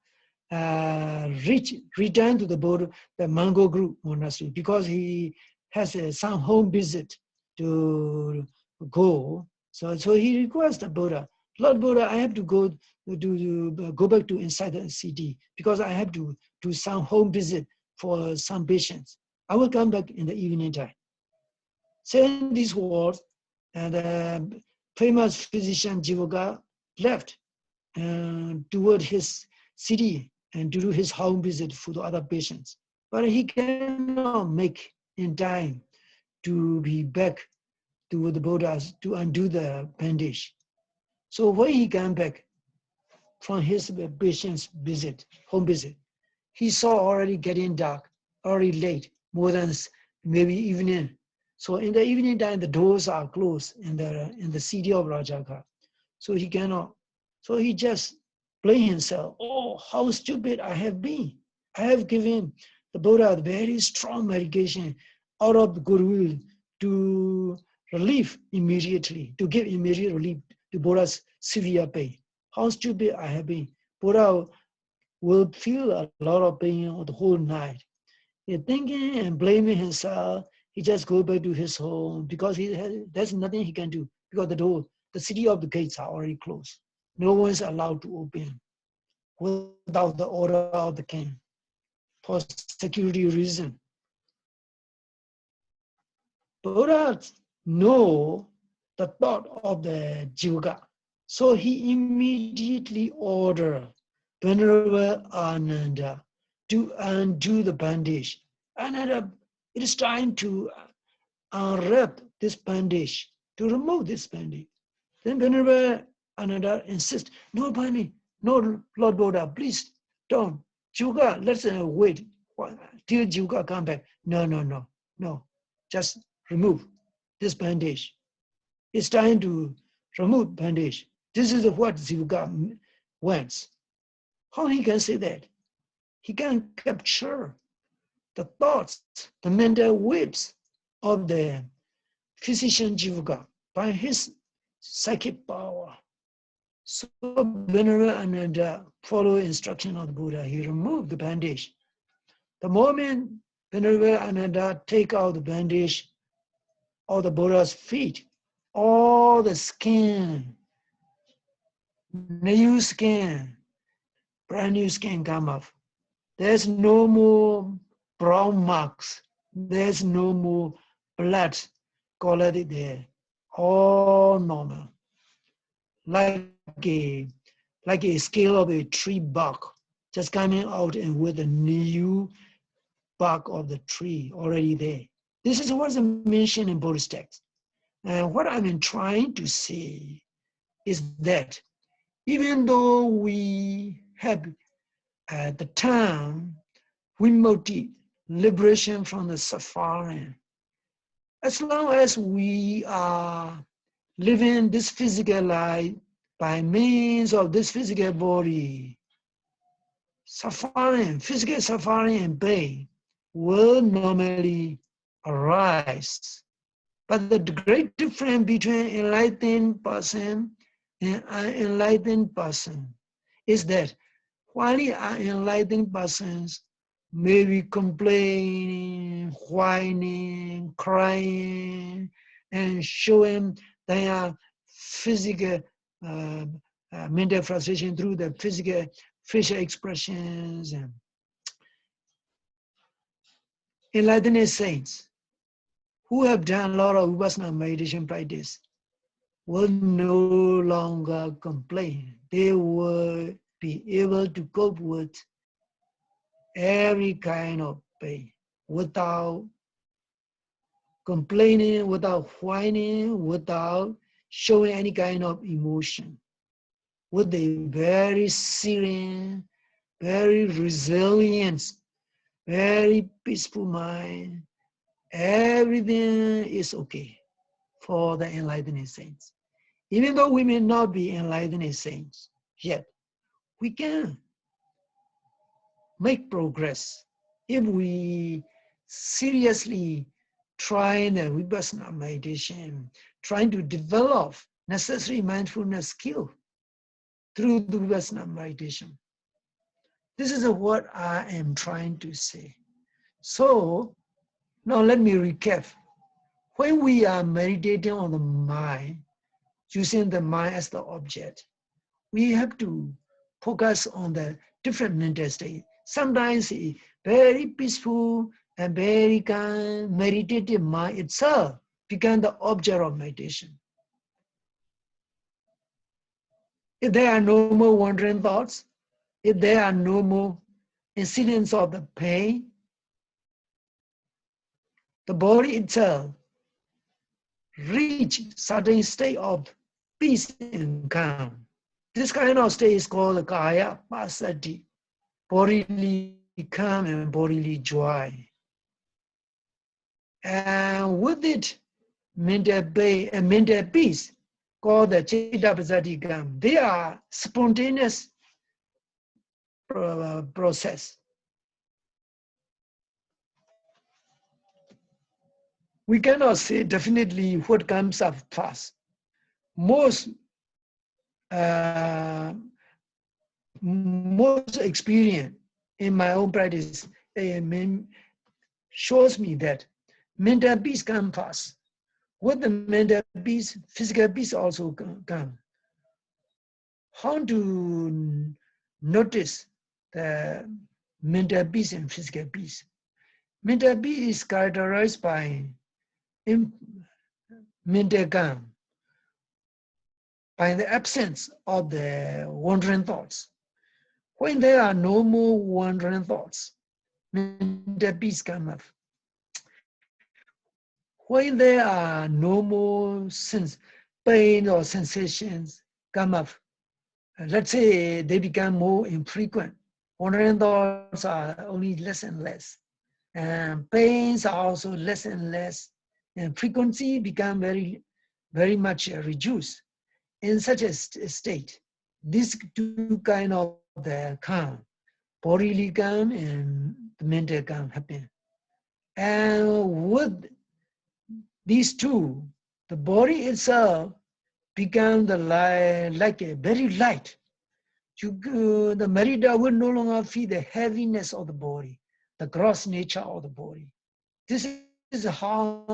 return to the Buddha, the Mango group monastery, because he has some home visit to go. So he requests the Buddha, Lord Buddha, I have to go back to inside the city because I have to do some home visit for some patients. I will come back in the evening time. Saying these words, and the famous physician Jivaga left toward his city and to do his home visit for the other patients. But he cannot make in time to be back to the Buddhas to undo the bandage. So when he came back from his patient's visit, home visit, he saw already getting dark, already late, more than maybe evening. So in the evening time, the doors are closed in the city of Rajaghat. So he cannot. So he just blame himself. Oh, how stupid I have been. I have given the Buddha very strong medication out of goodwill to relieve immediately, to give immediate relief to Buddha's severe pain. How stupid I have been. Buddha will feel a lot of pain the whole night. He's thinking and blaming himself. He just go back to his home because there's nothing he can do because the city of the gates are already closed. No one is allowed to open without the order of the king for security reason. Buddha know the thought of the Jivaga. So he immediately ordered Venerable Ananda to undo the bandage. Ananda, it is time to unwrap this bandage, to remove this bandage. Then Venerable Ananda insists, no, Bani, no, Lord Buddha, please don't. Juga, let's wait till Juga come back. No, just remove this bandage. It's time to remove bandage. This is what Juga wants. How he can say that? He can capture the thoughts, the mental waves of the physician Jivaga by his psychic power. So Venerable Ananda followed instruction of the Buddha. He removed the bandage. The moment Venerable Ananda take out the bandage of the Buddha's feet, all the skin, new skin, brand new skin come up. There's no more brown marks. There's no more blood colored there. All normal. Like a scale of a tree bark just coming out and with a new bark of the tree already there. This is what's mentioned in Buddhist text. And what I'm trying to say is that even though we have at the term Vimukti, liberation from the suffering, as long as we are living this physical life by means of this physical body, suffering, physical suffering and pain will normally arise. But the great difference between enlightened person and unenlightened person is that while enlightened persons maybe complaining, whining, crying, and showing their physical, mental frustration through the physical facial expressions. And enlightened saints who have done a lot of Vipassana meditation practice will no longer complain. They will be able to cope with every kind of pain without complaining, without whining, without showing any kind of emotion, with a very serene, very resilient, very peaceful mind. Everything is okay for the enlightened saints. Even though we may not be enlightened saints yet, we can make progress if we seriously try the Vipassana meditation, trying to develop necessary mindfulness skill through the Vipassana meditation. This is what I am trying to say. So now let me recap. When we are meditating on the mind, using the mind as the object, we have to focus on the different mental states. Sometimes a very peaceful and very calm meditative mind itself becomes the object of meditation. If there are no more wandering thoughts, if there are no more incidents of the pain, the body itself reach certain state of peace and calm. This kind of state is called kaya passaddhi, bodily calm and bodily joy. And with it, mental peace, called the chitta passaddhi calm. They are spontaneous process. We cannot say definitely what comes up first. Most experience in my own practice shows me that mental peace comes first. With the mental peace, physical peace also come. How to notice the mental peace and physical peace? Mental peace is characterized by mental calm, by the absence of the wandering thoughts. When there are no more wandering thoughts, mental peace comes up. When there are no more pain or sensations come up, let's say they become more infrequent. Wandering thoughts are only less and less. And pains are also less and less. And frequency become very, very much reduced. In such a state, these two kind of the calm, bodily calm and the mental calm happen. And with these two, the body itself become like a very light. The meditator will no longer feel the heaviness of the body, the gross nature of the body. This is how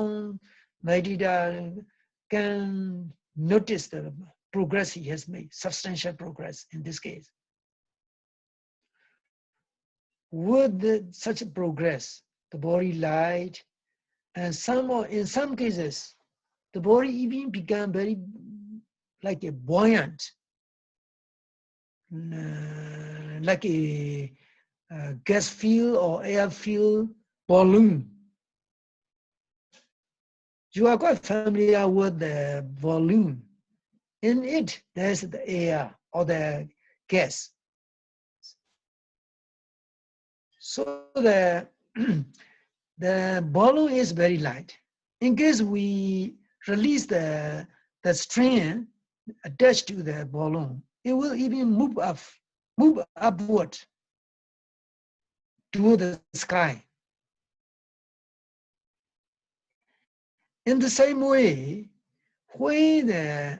meditator can notice the progress he has made, substantial progress in this case. With such a progress, the body light, and in some cases, the body even become very like a buoyant, like a gas filled or air filled balloon. You are quite familiar with the balloon. In it, there's the air or the gas. So the balloon is very light. In case we release the string attached to the balloon, it will even move upward to the sky. In the same way, when the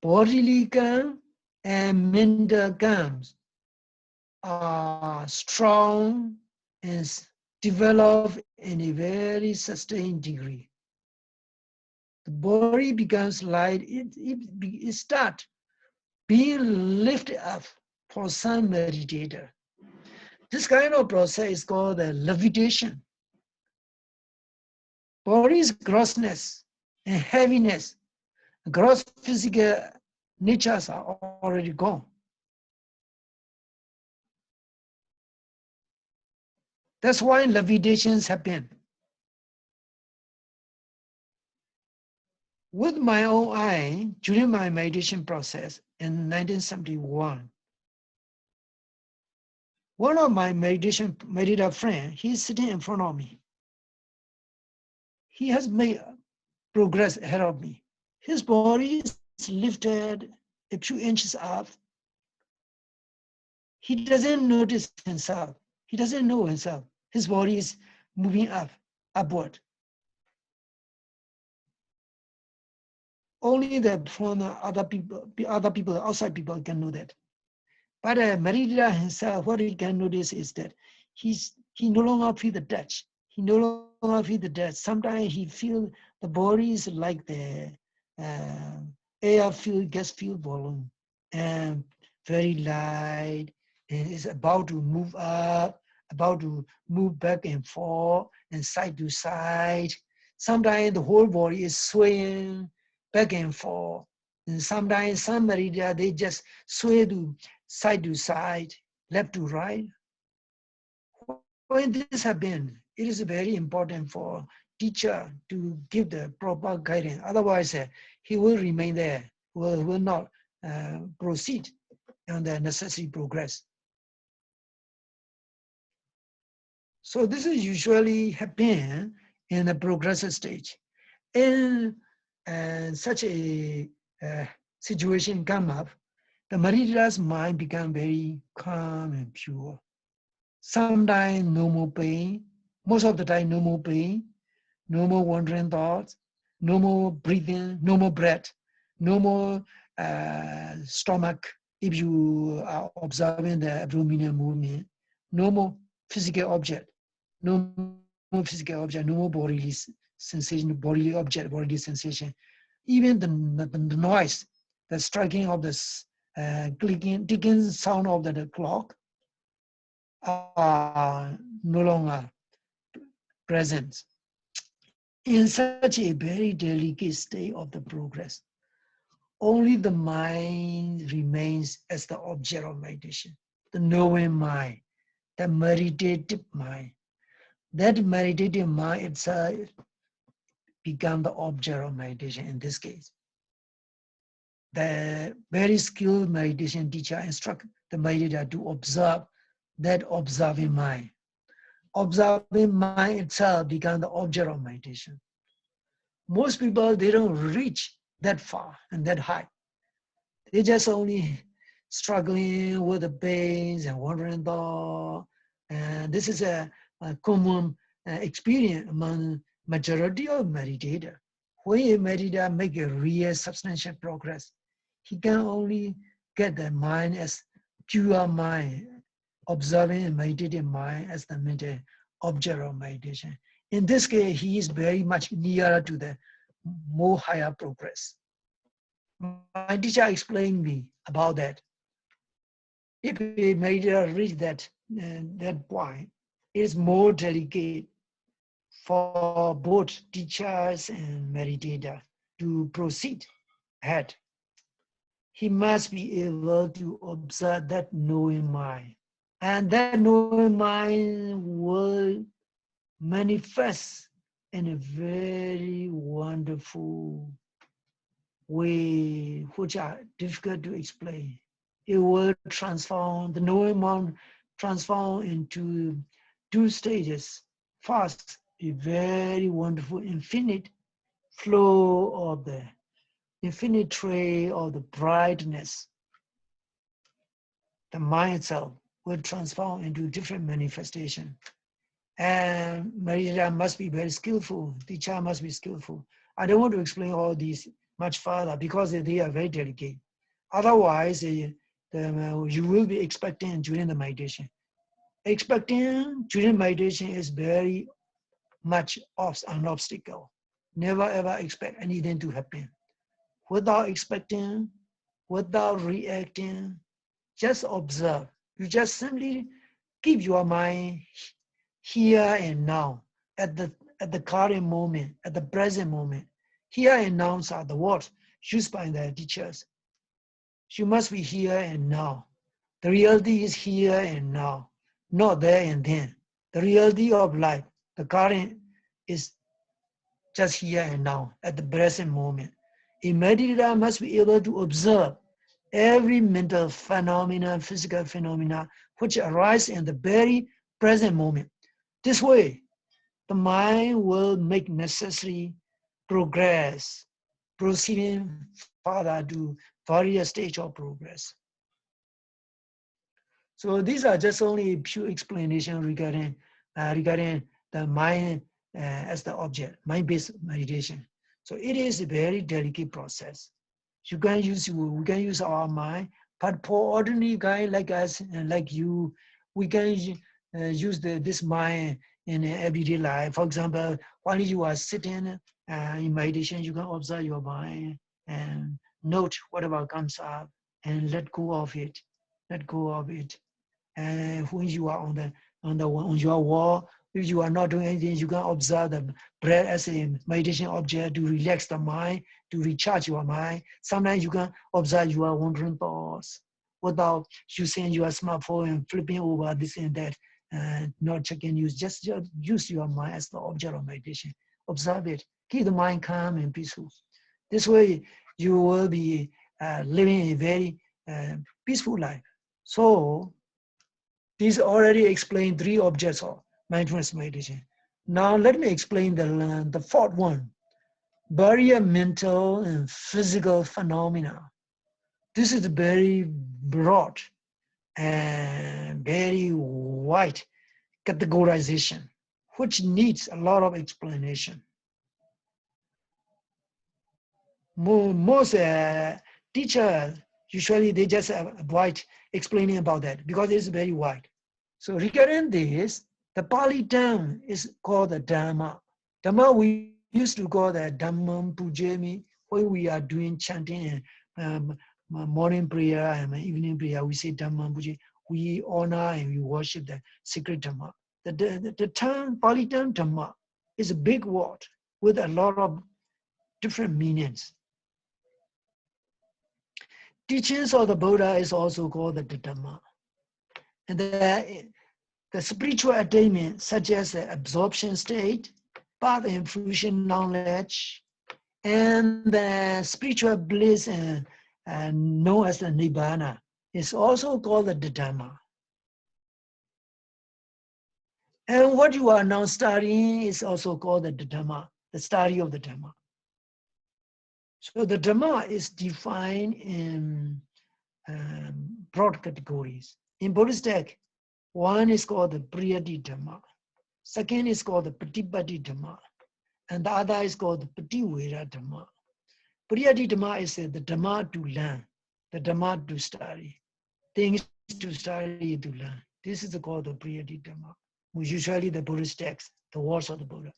bodily calm and mental calms are strong and develop in a very sustained degree. The body becomes light, it starts being lifted up for some meditator. This kind of process is called the levitation. Body's grossness and heaviness, gross physical natures are already gone. That's why levitations happen. With my own eye, during my meditation process in 1971, one of my meditator friend, he's sitting in front of me. He has made progress ahead of me. His body is lifted a few inches up. He doesn't notice himself. He doesn't know himself. His body is moving upward. Only the from other people, outside people can know that. But Merida himself, what he can notice is that he no longer feel the touch. He no longer feel the touch. Sometimes he feel the body is like the air gets feel volume and very light, and is about to move up, about to move back and forth and side to side. Sometimes the whole body is swaying back and forth. And sometimes somebody they just sway to side, left to right. When this happens, it is very important for teacher to give the proper guidance. Otherwise, he will remain there, will not proceed on the necessary progress. So this is usually happen in the progressive stage. In such a situation come up, the Maridra's mind become very calm and pure. Sometimes no more pain, most of the time no more pain, no more wandering thoughts, no more breathing, no more breath, no more stomach if you are observing the abdominal movement, no more physical object, no more physical object, no more bodily sensation, bodily object, bodily sensation. Even the noise, the striking of the ticking sound of the clock are no longer present. In such a very delicate state of the progress, only the mind remains as the object of meditation, the knowing mind, the meditative mind. That meditative mind itself become the object of meditation in this case. The very skilled meditation teacher instruct the meditator to observe that observing mind. Observing mind itself become the object of meditation. Most people, they don't reach that far and that high. They just only struggling with the pains and wandering thought. And this is a common experience among majority of meditator. When a meditator make a real substantial progress, he can only get the mind as pure mind, observing and meditating mind as the main object of meditation. In this case, he is very much nearer to the more higher progress. My teacher explained me about that. If a meditator reach that point, it is more delicate for both teachers and meditator to proceed ahead. He must be able to observe that knowing mind. And that knowing mind will manifest in a very wonderful way, which are difficult to explain. It will transform, the knowing mind transform into two stages. First, a very wonderful infinite flow of the infinite tray of the brightness. The mind itself will transform into different manifestation. And meditator must be very skillful, teacher must be skillful. I don't want to explain all these much further because they are very delicate. Otherwise, you will be expecting during the meditation. Expecting during meditation is very much of an obstacle. Never ever expect anything to happen. Without expecting, without reacting, just observe. You just simply keep your mind here and now, at the current moment, at the present moment. Here and now are the words used by the teachers. You must be here and now. The reality is here and now, not there and then. The reality of life, the current, is just here and now, at the present moment. A meditator must be able to observe every mental phenomena, physical phenomena, which arise in the very present moment. This way, the mind will make necessary progress, proceeding further to various stage of progress. So these are just only a few explanation regarding the mind as the object, mind-based meditation. So it is a very delicate process. We can use our mind, but for ordinary guy like us and like you, we can use this mind in everyday life. For example, while you are sitting in meditation, you can observe your mind and note whatever comes up and let go of it. Let go of it. And when you are on your wall, if you are not doing anything, you can observe the breath as a meditation object to relax the mind, to recharge your mind. Sometimes you can observe your wandering thoughts without using your smartphone and flipping over this and that, and not checking news. Just use your mind as the object of meditation. Observe it. Keep the mind calm and peaceful. This way, you will be living a very peaceful life. So, these already explain three objects of mindfulness meditation. Now let me explain the fourth one, barrier mental and physical phenomena. This is very broad and very wide categorization, which needs a lot of explanation. Most teachers, usually they just avoid explaining about that because it's very wide. So regarding this, the Pali term is called the Dhamma. Dhamma we used to call the Dhammam Pujami when we are doing chanting and morning prayer and evening prayer. We say Dhammam Pujami. We honor and we worship the sacred Dhamma. The term, Pali term Dhamma is a big word with a lot of different meanings. Teachings of the Buddha is also called the Dhamma. And the spiritual attainment, such as the absorption state, path and fruition knowledge, and the spiritual bliss known as the Nibbana, is also called the Dhamma. And what you are now studying is also called the Dhamma, the study of the Dhamma. So the Dhamma is defined in broad categories. In Buddhist text, one is called the Priyati Dhamma. Second is called the Patipatti Dhamma. And the other is called the Patiwera Dhamma. Priyati Dhamma is the Dhamma to learn, the Dhamma to study, things to study, to learn. This is called the Priyati Dhamma, usually the Buddhist text, the words of the Buddha.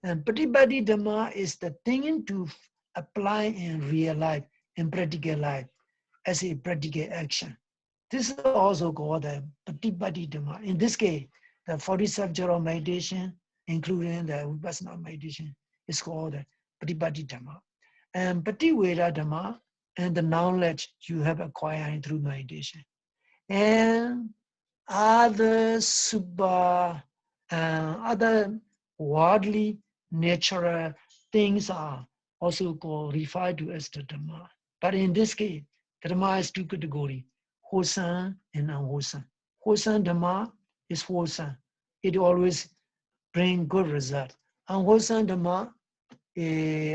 And Patipatti Dhamma is the thing to apply in real life, in practical life, as a practical action. This is also called the Patipatti Dhamma. In this case, the 40 subject of meditation, including the Vipassana meditation, is called the Patipatti Dhamma. And Patiwera Dhamma, and the knowledge you have acquired through meditation. And other other worldly, natural things are also called, referred to as the Dhamma. But in this case, the Dhamma is two categories, wholesome and unwholesome. Wholesome Dhamma is wholesome. It always brings good result. Unwholesome Dhamma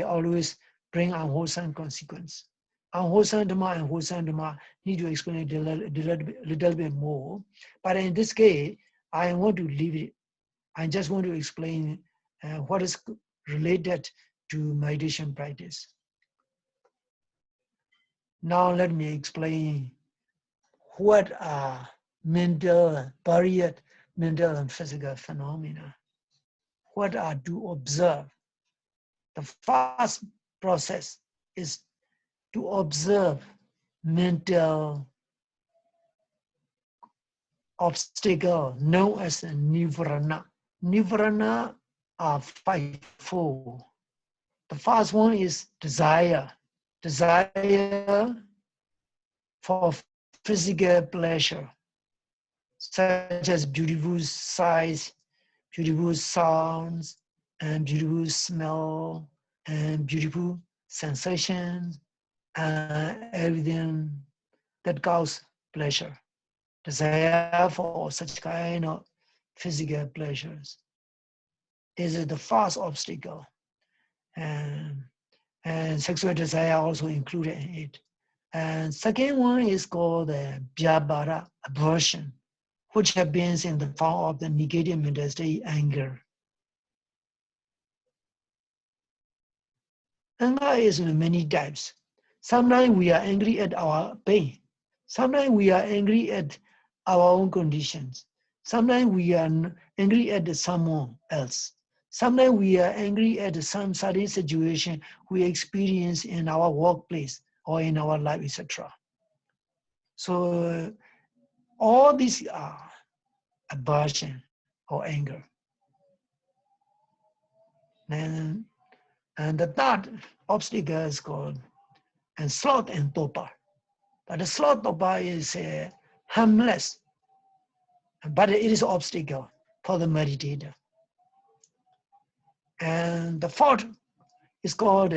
always bring unwholesome consequence. Unwholesome Dhamma and wholesome Dhamma need to explain it a little bit more. But in this case, I want to leave it. I just want to explain what is related to meditation practice. Now let me explain what are mental barrier mental and physical phenomena. What are to observe? The first process is to observe mental obstacle known as a nivarana. Nivarana are fivefold. The first one is desire. Desire for physical pleasure, such as beautiful sights, beautiful sounds, and beautiful smell, and beautiful sensations, and everything that causes pleasure. Desire for such kind of physical pleasures is the first obstacle, and sexual desire also included in it. And second one is called vyabhara, aversion, which happens in the form of the negative mental state, anger. Anger is in many types. Sometimes we are angry at our pain. Sometimes we are angry at our own conditions. Sometimes we are angry at someone else. Sometimes we are angry at some certain situation we experience in our workplace or in our life, etc. So all these are aversion or anger. And the third obstacle is called and sloth and torpor. But the sloth torpor is harmless, but it is an obstacle for the meditator. And the fourth is called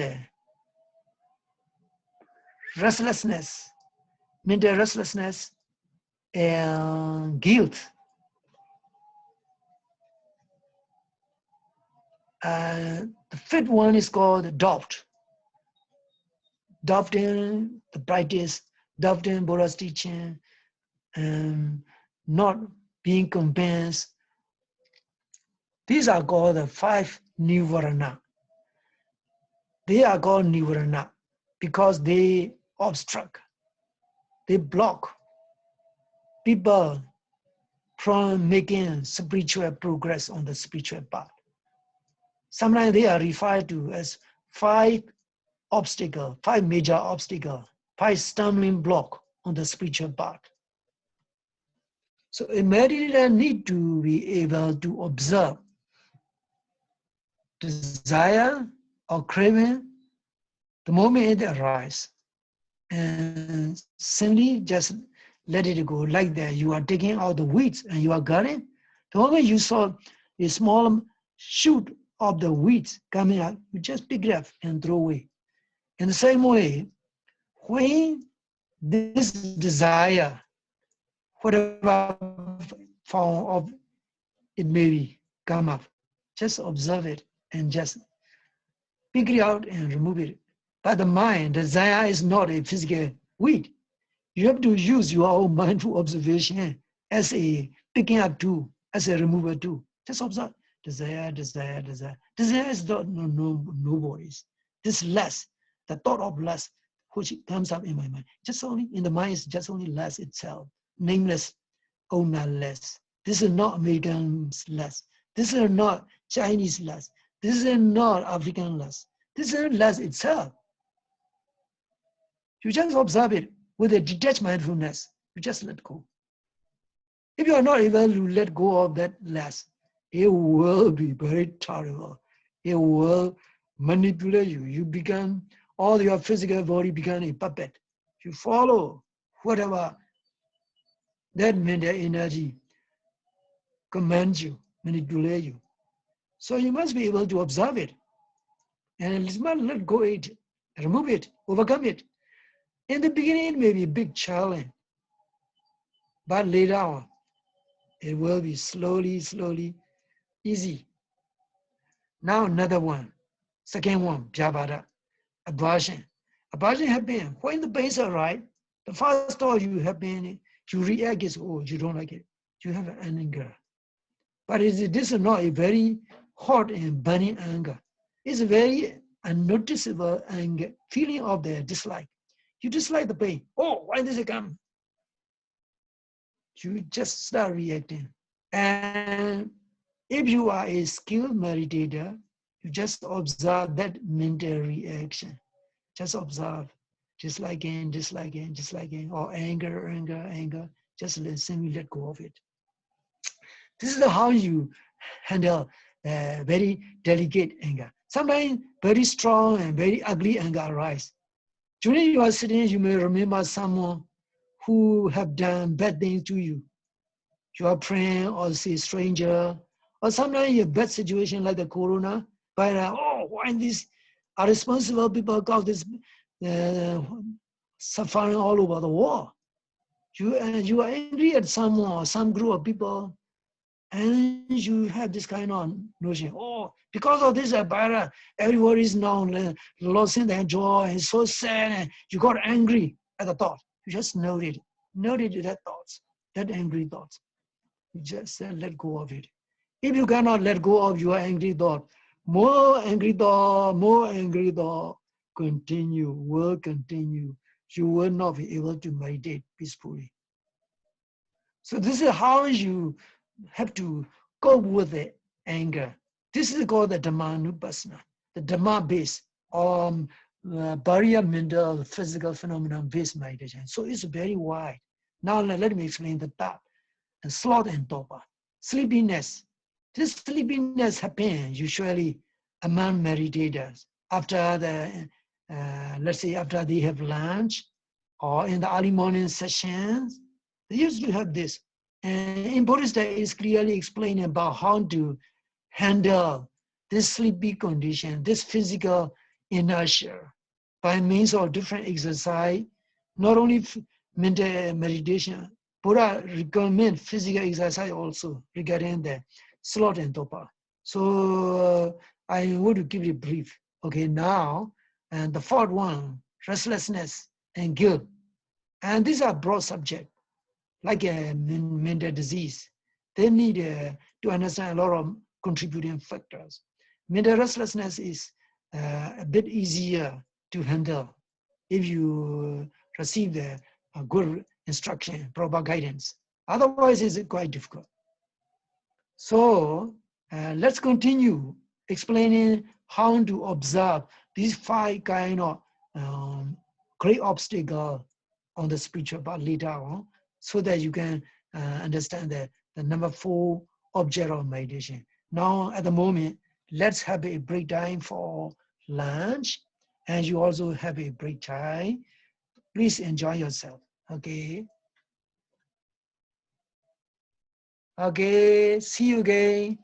restlessness, mental restlessness and guilt. And the fifth one is called doubt. Doubting the practice, doubting Buddha's teaching, and not being convinced. These are called the five nivarana. They are called nivarana because they obstruct, they block people from making spiritual progress on the spiritual path. Sometimes they are referred to as five obstacles, five major obstacles, five stumbling blocks on the spiritual path. So a meditator needs to be able to observe desire or craving the moment it arises and simply just let it go like that. You are taking out the weeds and you are gardening. The moment you saw a small shoot of the weeds coming out, you just pick it up and throw away. In the same way, when this desire, whatever form of it may be, come up, just observe it and just pick it out and remove it. But the mind, desire is not a physical weed. You have to use your own mindful observation as a picking up tool, as a remover tool. Just observe. Desire, desire, desire. Desire is not nobody's. This less, the thought of less, which comes up in my mind. Just only in the mind is just only less itself. Nameless, ownerless. This is not American's less. This is not Chinese less. This is not African less. This is less itself. You just observe it with a detached mindfulness. You just let go. If you are not able to let go of that less, it will be very terrible. It will manipulate you. You become, all your physical body become a puppet. You follow whatever that mental energy commands you, manipulate you. So you must be able to observe it. And you must let go it, remove it, overcome it. In the beginning, it may be a big challenge. But later on, it will be slowly easy. Now another one, second one, vyabhara, aversion. Aversion have been, when the pains are right, the first thought you have been, you react is, oh, you don't like it. You have an anger. But this is not a very hot and burning anger. It's a very unnoticeable anger, feeling of the dislike. You dislike the pain. Oh, why does it come? You just start reacting. And if you are a skilled meditator, you just observe that mental reaction. Just observe, disliking, disliking, disliking, or anger, anger, anger. Just simply let go of it. This is how you handle very delicate anger. Sometimes very strong and very ugly anger arise. During your sitting, you may remember someone who have done bad things to you. Your friend or say stranger, or sometimes a bad situation like the corona, but why these are responsible people cause this uh, suffering all over the world. You are angry at someone or some group of people, and you have this kind of notion, because of this virus, everybody is now losing their joy and so sad, and you got angry at the thought. You just noted that thoughts, that angry thoughts. You just let go of it. If you cannot let go of your angry thought, more angry thought, will continue. You will not be able to meditate peacefully. So this is how you have to cope with the anger. This is called the Dhammanupassana, the Dhamma base, barrier mental physical phenomenon based meditation. So it's very wide. Now let me explain the third, and sloth and torpor. Sleepiness. This sleepiness happens usually among meditators after let's say after they have lunch or in the early morning sessions. They used to have this. And in Buddhist, is clearly explained about how to handle this sleepy condition, this physical inertia, by means of different exercise, not only mental meditation. Buddha recommend physical exercise also regarding the sloth and torpor. So I want to give you a brief. Okay, now, and the fourth one, restlessness and guilt. And these are broad subjects, like a mental disease. They need to understand a lot of contributing factors. Mental restlessness is a bit easier to handle if you receive the good instruction, proper guidance. Otherwise, it's quite difficult. So let's continue explaining how to observe these five kind of great obstacles on the spiritual path later on, so that you can understand the number 4 object of meditation. Now, at the moment, let's have a break time for lunch, and you also have a break time. Please enjoy yourself. Okay. Okay. See you again.